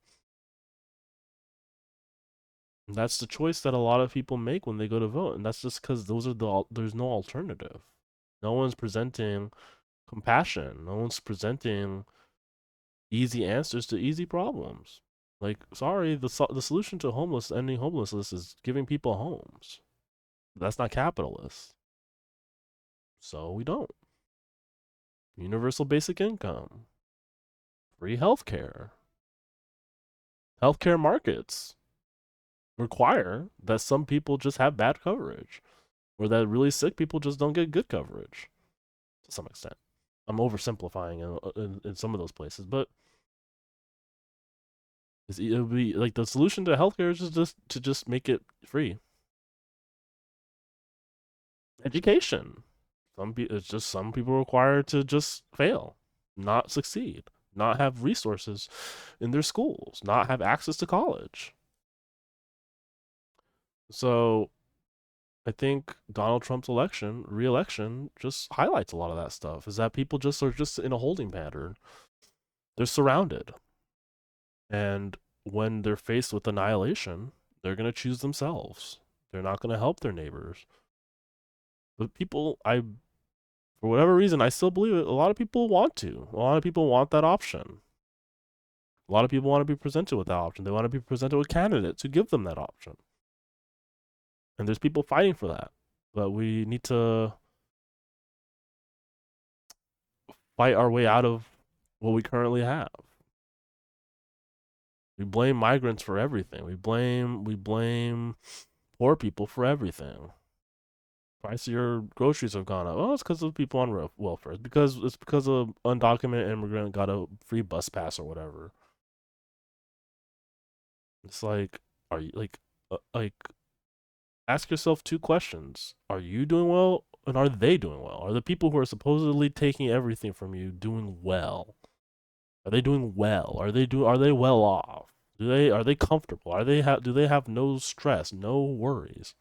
And that's the choice that a lot of people make when they go to vote, and that's just because there's no alternative. No one's presenting compassion. No one's presenting easy answers to easy problems. Like, sorry, the solution to ending homelessness is giving people homes. That's not capitalist. So we don't. Universal basic income. Free healthcare. Healthcare markets require that some people just have bad coverage, or that really sick people just don't get good coverage to some extent. I'm oversimplifying in some of those places, but It would be like the solution to healthcare is just make it free. Education. It's just some people required to just fail, not succeed, not have resources in their schools, not have access to college. So I think Donald Trump's re-election, just highlights a lot of that stuff. Is that people just are just in a holding pattern. They're surrounded, and when they're faced with annihilation, they're gonna choose themselves. They're not gonna help their neighbors. But for whatever reason, I still believe it. A lot of people want to. A lot of people want that option. A lot of people want to be presented with that option. They want to be presented with candidates who give them that option. And there's people fighting for that. But we need to fight our way out of what we currently have. We blame migrants for everything. We blame poor people for everything. Price of your groceries have gone up. Oh, it's because of people on welfare. It's because of undocumented immigrant got a free bus pass or whatever. It's like, are you like ask yourself two questions: are you doing well, and are they doing well? Are the people who are supposedly taking everything from you doing well? Are they doing well? Are they well off? Are they comfortable? Do they have no stress, no worries?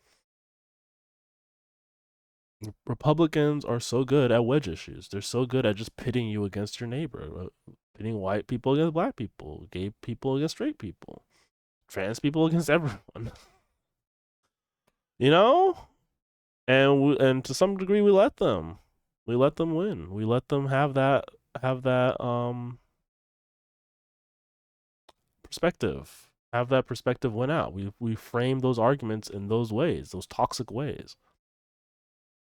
Republicans are so good at wedge issues. They're so good at just pitting you against your neighbor, pitting white people against black people, gay people against straight people, trans people against everyone. You know? And to some degree we let them. We let them win. We let them have that perspective. Have that perspective win out. We frame those arguments in those ways, those toxic ways.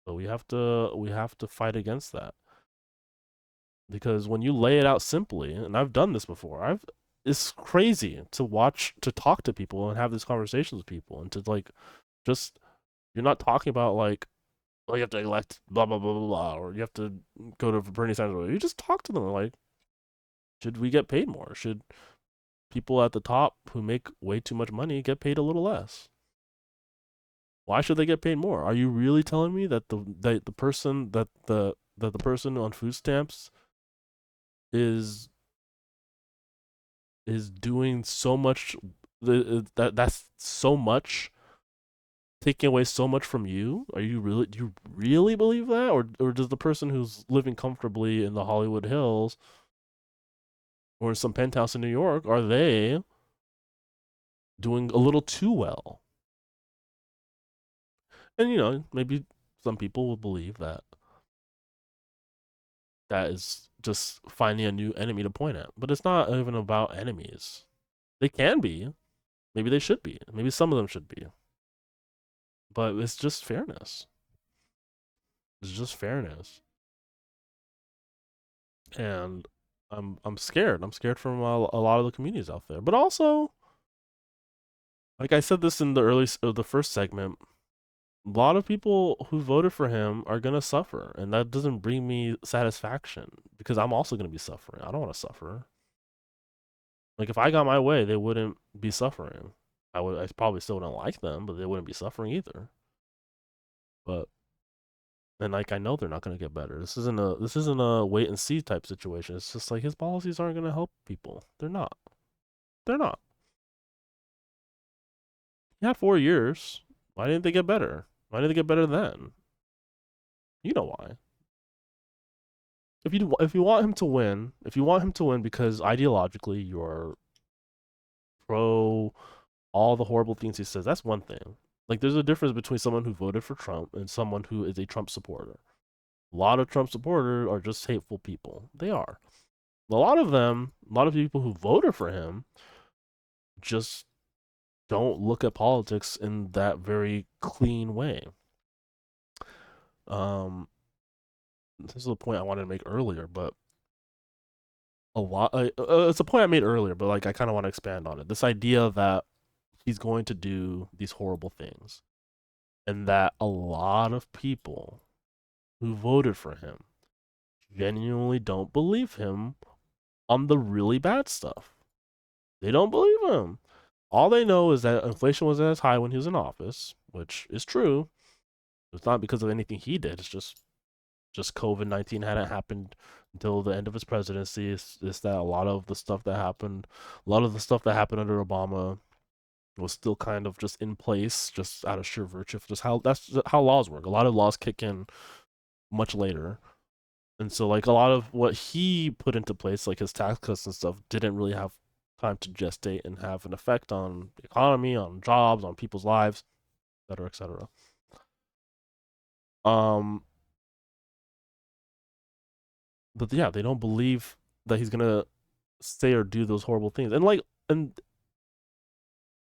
So we have to fight against that. Because when you lay it out simply, and I've done this before, it's crazy to talk to people and have these conversations with people and to like just you're not talking about like, oh, you have to elect blah blah blah blah blah, or you have to go to Bernie Sanders. You just talk to them like, should we get paid more? Should people at the top who make way too much money get paid a little less? Why should they get paid more? Are you really telling me that the person on food stamps is doing so much that's so much, taking away so much from you? Do you really believe that? Or does the person who's living comfortably in the Hollywood Hills or in some penthouse in New York, are they doing a little too well? And maybe some people will believe that is just finding a new enemy to point at. But it's not even about enemies. They can be. Maybe they should be. Maybe some of them should be. But it's just fairness. It's just fairness. And I'm scared. I'm scared from a lot of the communities out there. But also, like I said this in the first segment, a lot of people who voted for him are gonna suffer, and that doesn't bring me satisfaction because I'm also gonna be suffering. I don't want to suffer. Like if I got my way, they wouldn't be suffering. I probably still wouldn't like them, but they wouldn't be suffering either. But and like I know they're not gonna get better. This isn't a wait and see type situation. It's just like his policies aren't gonna help people. They're not. They're not. He had 4 years. Why didn't they get better? Why didn't they get better then? You know why. If you want him to win, because ideologically you're pro all the horrible things he says, that's one thing. Like there's a difference between someone who voted for Trump and someone who is a Trump supporter. A lot of Trump supporters are just hateful people. They are. A lot of people who voted for him just don't look at politics in that very clean way. This is a point I wanted to make earlier, but it's a point I made earlier, but like I kind of want to expand on it. This idea that he's going to do these horrible things, and that a lot of people who voted for him genuinely don't believe him on the really bad stuff. They don't believe him. All they know is that inflation was as high when he was in office, which is true. It's not because of anything he did. It's just COVID-19 hadn't happened until the end of his presidency. It's that a lot of the stuff that happened, under Obama was still kind of just in place, just out of sheer virtue of just how laws work. A lot of laws kick in much later. And so like a lot of what he put into place, like his tax cuts and stuff, didn't really have time to gestate and have an effect on the economy, on jobs, on people's lives, et cetera, et cetera. But yeah, they don't believe that he's gonna say or do those horrible things. And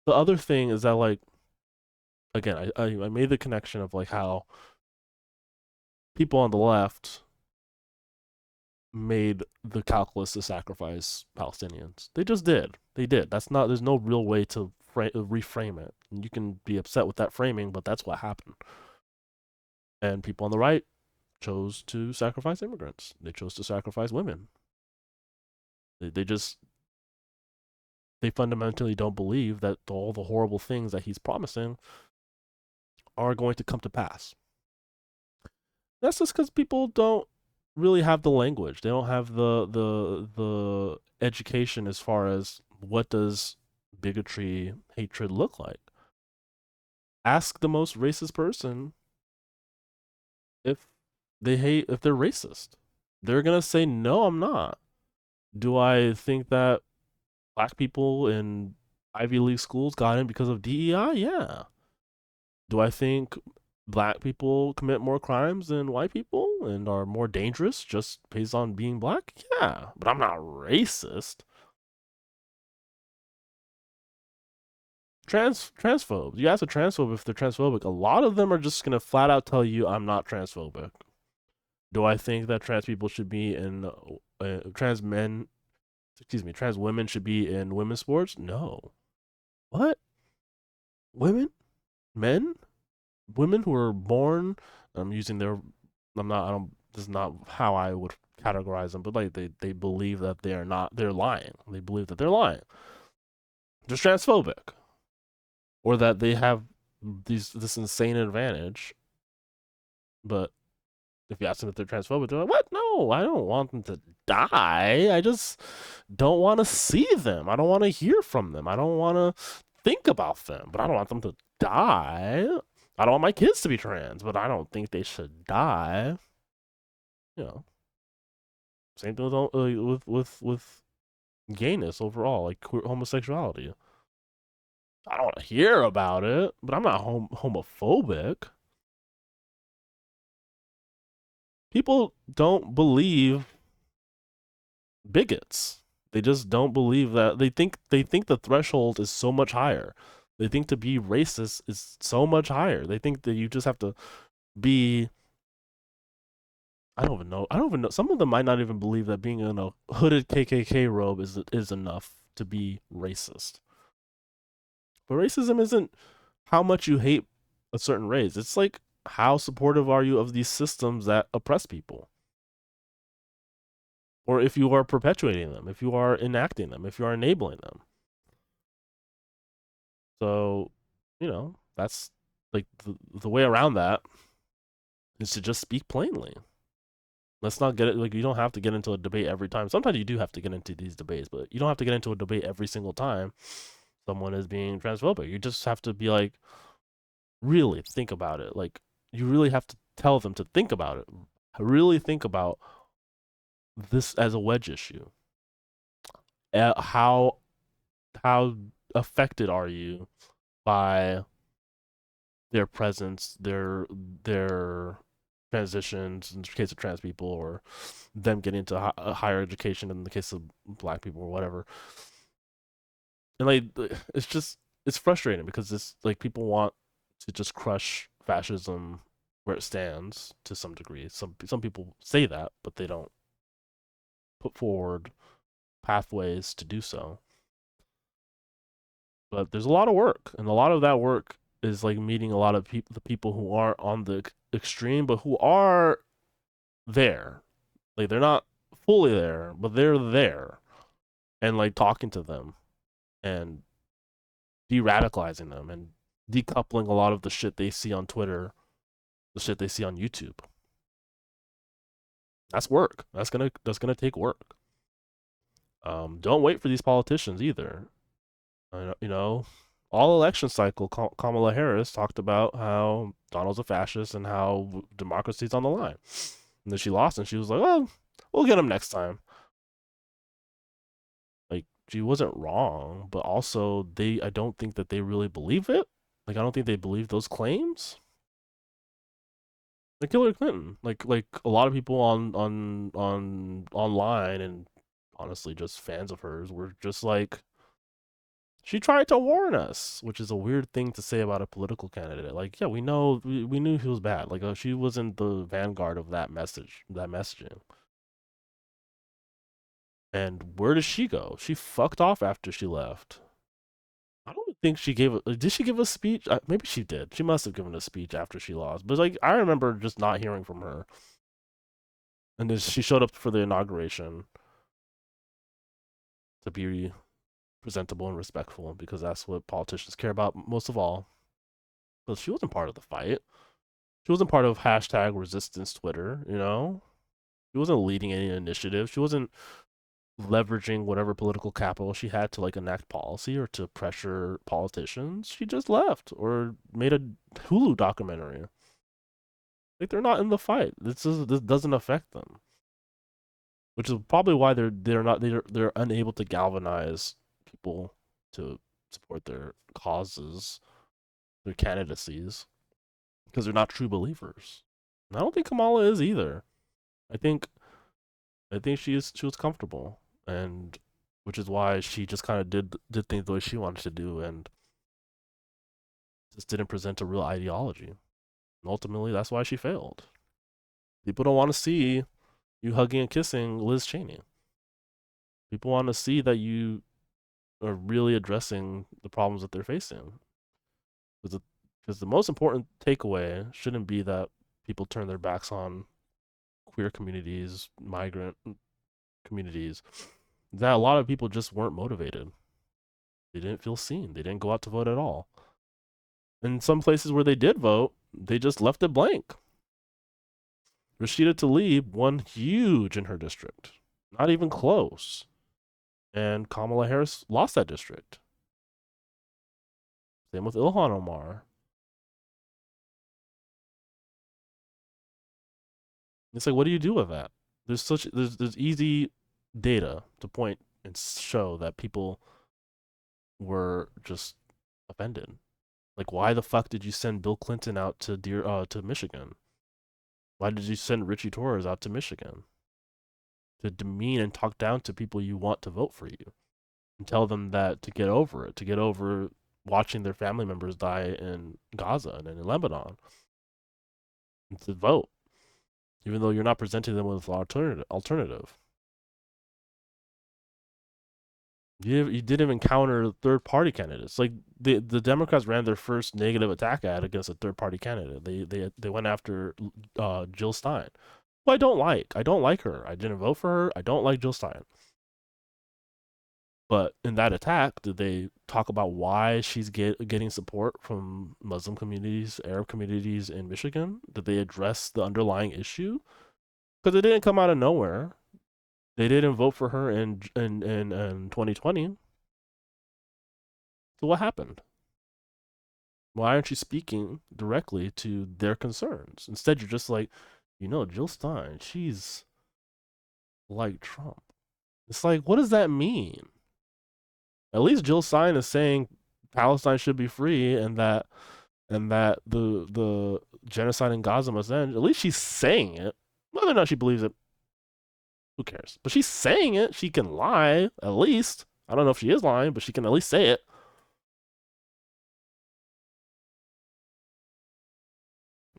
the other thing is that like again, I made the connection of like how people on the left made the calculus to sacrifice Palestinians. They just did. They did. That's not. There's no real way to reframe it. And you can be upset with that framing, but that's what happened. And people on the right chose to sacrifice immigrants. They chose to sacrifice women. They fundamentally don't believe that all the horrible things that he's promising are going to come to pass. That's just because people don't really have the language. They don't have the education as far as what does bigotry, hatred look like. Ask the most racist person if if they're racist. They're gonna say no, I'm not. Do I think that black people in Ivy League schools got in because of DEI? Yeah. Do I think black people commit more crimes than white people and are more dangerous just based on being black? Yeah, but I'm not racist. Transphobes. You ask a transphobe if they're transphobic, a lot of them are just gonna flat out tell you I'm not transphobic. Do I think that trans people should be in trans women should be in women's sports? No. What? Women? Men? Women who are born, I'm using their, I'm not, I don't, this is not how I would categorize them, but like they believe that they're lying. They believe that they're lying. They're transphobic. Or that they have this insane advantage. But if you ask them if they're transphobic, they're like, what? No, I don't want them to die. I just don't want to see them. I don't want to hear from them. I don't want to think about them, but I don't want them to die. I don't want my kids to be trans, but I don't think they should die. You know, same thing with gayness overall, like homosexuality. I don't want to hear about it, but I'm not homophobic. People don't believe bigots. They just don't believe that. They think the threshold is so much higher. They think to be racist is so much higher. They think that you just have to be, I don't even know. Some of them might not even believe that being in a hooded KKK robe is enough to be racist. But racism isn't how much you hate a certain race. It's like how supportive are you of these systems that oppress people? Or if you are perpetuating them, if you are enacting them, if you are enabling them. So, that's like the way around that is to just speak plainly. Let's not get it, like, you don't have to get into a debate every time. Sometimes you do have to get into these debates, but you don't have to get into a debate every single time someone is being transphobic. You just have to be like, really think about it. Like, you really have to tell them to think about it. Really think about this as a wedge issue. How affected are you by their presence, their transitions in the case of trans people, or them getting into higher education in the case of black people or whatever. And like, it's frustrating because it's like people want to just crush fascism where it stands to some degree. Some people say that, but they don't put forward pathways to do so. But there's a lot of work, and a lot of that work is like meeting a lot of the people who aren't on the extreme, but who are there. Like, they're not fully there, but they're there, and like talking to them and de-radicalizing them and decoupling a lot of the shit they see on Twitter, the shit they see on YouTube. That's work. That's gonna take work. Don't wait for these politicians either. You know, all election cycle, Kamala Harris talked about how Donald's a fascist and how democracy's on the line. And then she lost, and she was like, "Well, we'll get him next time." Like, she wasn't wrong, but also I don't think that they really believe it. Like, I don't think they believe those claims. Like Hillary Clinton, like a lot of people on online and honestly just fans of hers were just like, she tried to warn us, which is a weird thing to say about a political candidate. Like, yeah, we knew he was bad. Like, she was in the vanguard of that messaging. And where did she go? She fucked off after she left. I don't think she did she give a speech? Maybe she did. She must have given a speech after she lost. But like, I remember just not hearing from her. And then she showed up for the inauguration to be presentable and respectful, because that's what politicians care about most of all. But she wasn't part of the fight. She wasn't part of #resistance Twitter, you know? She wasn't leading any initiative. She wasn't leveraging whatever political capital she had to like enact policy or to pressure politicians. She just left or made a Hulu documentary. Like, they're not in the fight. This doesn't affect them. Which is probably why they're unable to galvanize people to support their causes, their candidacies, because they're not true believers. And I don't think Kamala is either. I think she was comfortable, and which is why she just kind of did things the way she wanted to do, and just didn't present a real ideology. And ultimately, that's why she failed. People don't want to see you hugging and kissing Liz Cheney. People want to see that you are really addressing the problems that they're facing. Because the most important takeaway shouldn't be that people turn their backs on queer communities, migrant communities. That a lot of people just weren't motivated. They didn't feel seen. They didn't go out to vote at all. In some places where they did vote, they just left it blank. Rashida Tlaib won huge in her district. Not even close. And Kamala Harris lost that district. Same with Ilhan Omar. It's like, what do you do with that? There's easy data to point and show that people were just offended. Like, why the fuck did you send Bill Clinton out to Michigan? Why did you send Richie Torres out to Michigan? To demean and talk down to people you want to vote for you. And tell them that to get over it, to get over watching their family members die in Gaza and in Lebanon. And to vote. Even though you're not presenting them with an alternative. You didn't even counter third-party candidates. Like, the Democrats ran their first negative attack ad against a third-party candidate. They went after Jill Stein, who I don't like. I don't like her. I didn't vote for her. I don't like Jill Stein. But in that attack, did they talk about why she's getting support from Muslim communities, Arab communities in Michigan? Did they address the underlying issue? Because it didn't come out of nowhere. They didn't vote for her in 2020. So what happened? Why aren't you speaking directly to their concerns? Instead, you're just like, Jill Stein, she's like Trump. It's like, what does that mean? At least Jill Stein is saying Palestine should be free and that the genocide in Gaza must end. At least she's saying it. Whether or not she believes it, who cares? But she's saying it. She can lie, at least. I don't know if she is lying, but she can at least say it.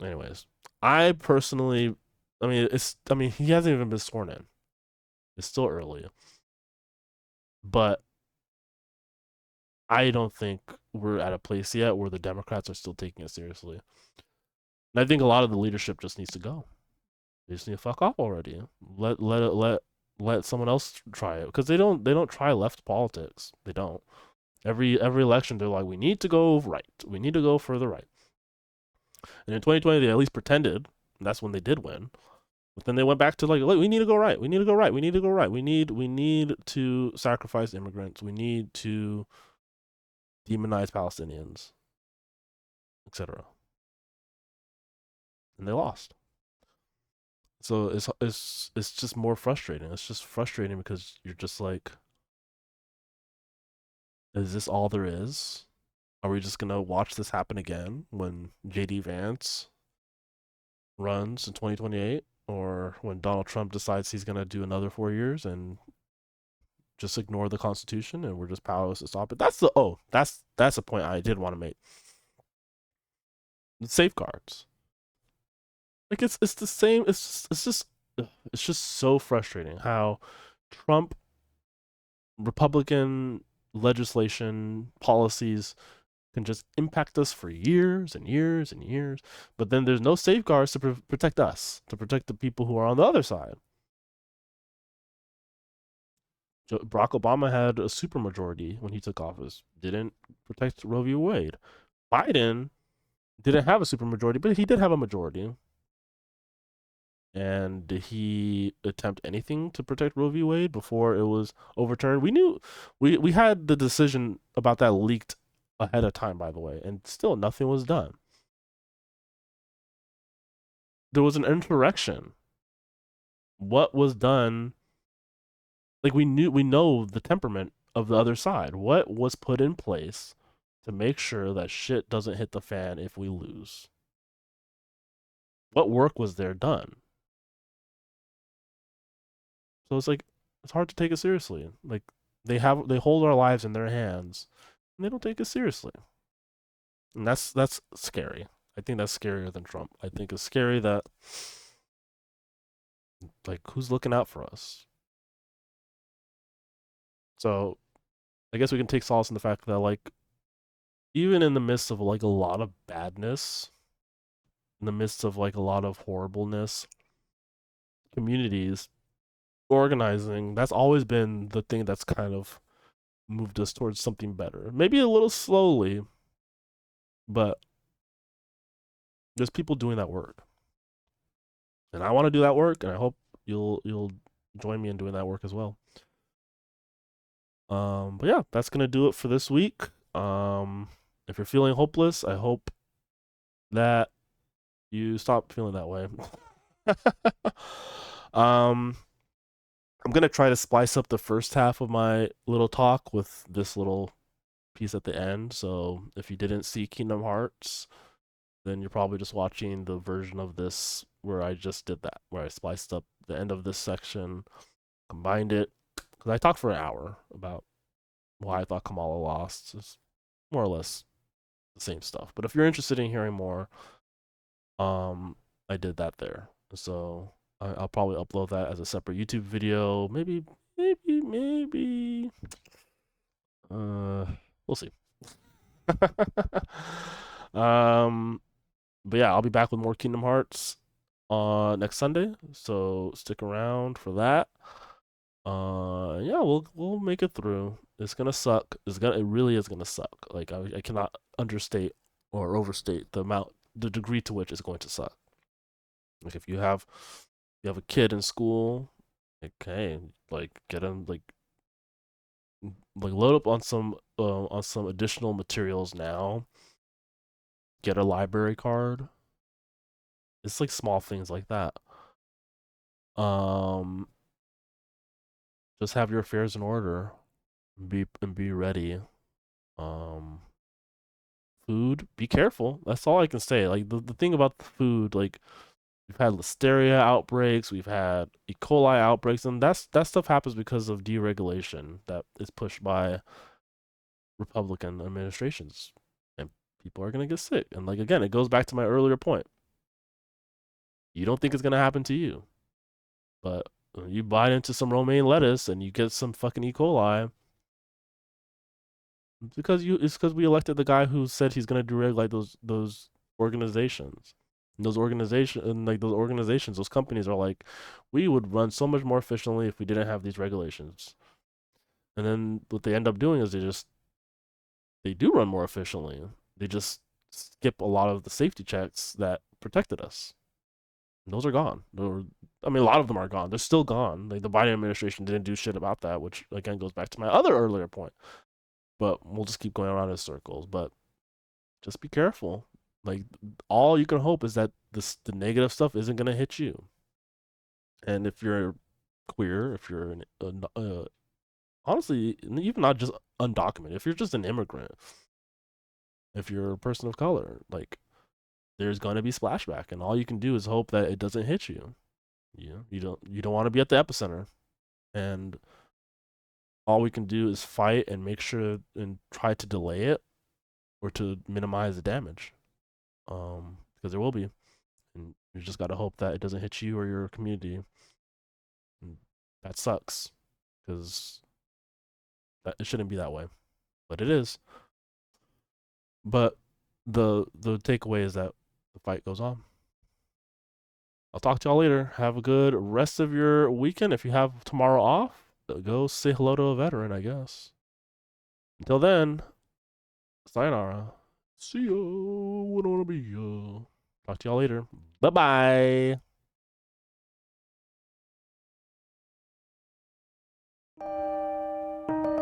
Anyways, I personally, he hasn't even been sworn in. It's still early. But I don't think we're at a place yet where the Democrats are still taking it seriously. And I think a lot of the leadership just needs to go. They just need to fuck off already. Let someone else try it, because they don't try left politics. They don't. Every election, they're like, we need to go right. We need to go further right. And in 2020, they at least pretended. And that's when they did win. But then they went back to like, look, we need to go right. We need to go right. We need to go right. We need to sacrifice immigrants. We need to demonize Palestinians, etc. And they lost. So it's just more frustrating. It's just frustrating because you're just like, is this all there is? Are we just gonna watch this happen again when JD Vance runs in 2028, or when Donald Trump decides he's gonna do another 4 years and just ignore the Constitution and we're just powerless to stop it? That's a point I did want to make. The safeguards. Like it's the same. It's just so frustrating how Trump Republican legislation policies can just impact us for years and years and years, but then there's no safeguards to protect us, to protect the people who are on the other side. Barack Obama had a supermajority when he took office, didn't protect Roe v. Wade. Biden didn't have a supermajority, but he did have a majority. And did he attempt anything to protect Roe v. Wade before it was overturned? We knew we had the decision about that leaked ahead of time, by the way, and still nothing was done. There was an insurrection. What was done? Like we know the temperament of the other side. What was put in place to make sure that shit doesn't hit the fan if we lose? What work was there done? So it's like it's hard to take it seriously. Like they hold our lives in their hands and they don't take it seriously. And that's scary. I think that's scarier than Trump. I think it's scary that like who's looking out for us? So I guess we can take solace in the fact that like even in the midst of like a lot of badness, in the midst of like a lot of horribleness, communities organizing, that's always been the thing that's kind of moved us towards something better. Maybe a little slowly, but there's people doing that work. And I want to do that work, and I hope you'll join me in doing that work as well. But yeah, that's gonna do it for this week. If you're feeling hopeless, I hope that you stop feeling that way. I'm gonna try to splice up the first half of my little talk with this little piece at the end. So if you didn't see Kingdom Hearts, then you're probably just watching the version of this where I just did that, where I spliced up the end of this section, combined it, because I talked for an hour about why I thought Kamala lost. It's more or less the same stuff. But if you're interested in hearing more, I did that there. So I'll probably upload that as a separate YouTube video. Maybe. We'll see. But yeah, I'll be back with more Kingdom Hearts next Sunday. So stick around for that. Yeah, we'll make it through. It's gonna suck. It really is gonna suck. Like I cannot understate or overstate the degree to which it's going to suck. Like if you have a kid in school, okay, like get them like load up on some additional materials now. Get a library card. It's like small things like that. Just have your affairs in order. Be ready. Food, be careful. That's all I can say. Like the thing about the food, like we've had listeria outbreaks, we've had E. coli outbreaks, and that stuff happens because of deregulation that is pushed by Republican administrations, and people are gonna get sick. And like again, it goes back to my earlier point. You don't think it's gonna happen to you, but you bite into some romaine lettuce and you get some fucking E. coli. It's because we elected the guy who said he's gonna deregulate those organizations. And those organizations, those companies are like, we would run so much more efficiently if we didn't have these regulations. And then what they end up doing is they just they do run more efficiently. They just skip a lot of the safety checks that protected us. And those are gone. I mean, a lot of them are gone. They're still gone. Like the Biden administration didn't do shit about that, which again goes back to my other earlier point. But we'll just keep going around in circles. But just be careful. Like all you can hope is that the negative stuff isn't gonna hit you. And if you're queer, if you're honestly, even not just undocumented, if you're just an immigrant, if you're a person of color, like there's gonna be splashback, and all you can do is hope that it doesn't hit you. You don't want to be at the epicenter, and all we can do is fight and make sure and try to delay it or to minimize the damage, because there will be, and you just gotta hope that it doesn't hit you or your community. And that sucks, because it shouldn't be that way, but it is. But the takeaway is that the fight goes on. I'll talk to y'all later. Have a good rest of your weekend. If you have tomorrow off, go say hello to a veteran, I guess. Until then, sayonara. See ya. Wanna be ya. Talk to y'all later. Bye bye.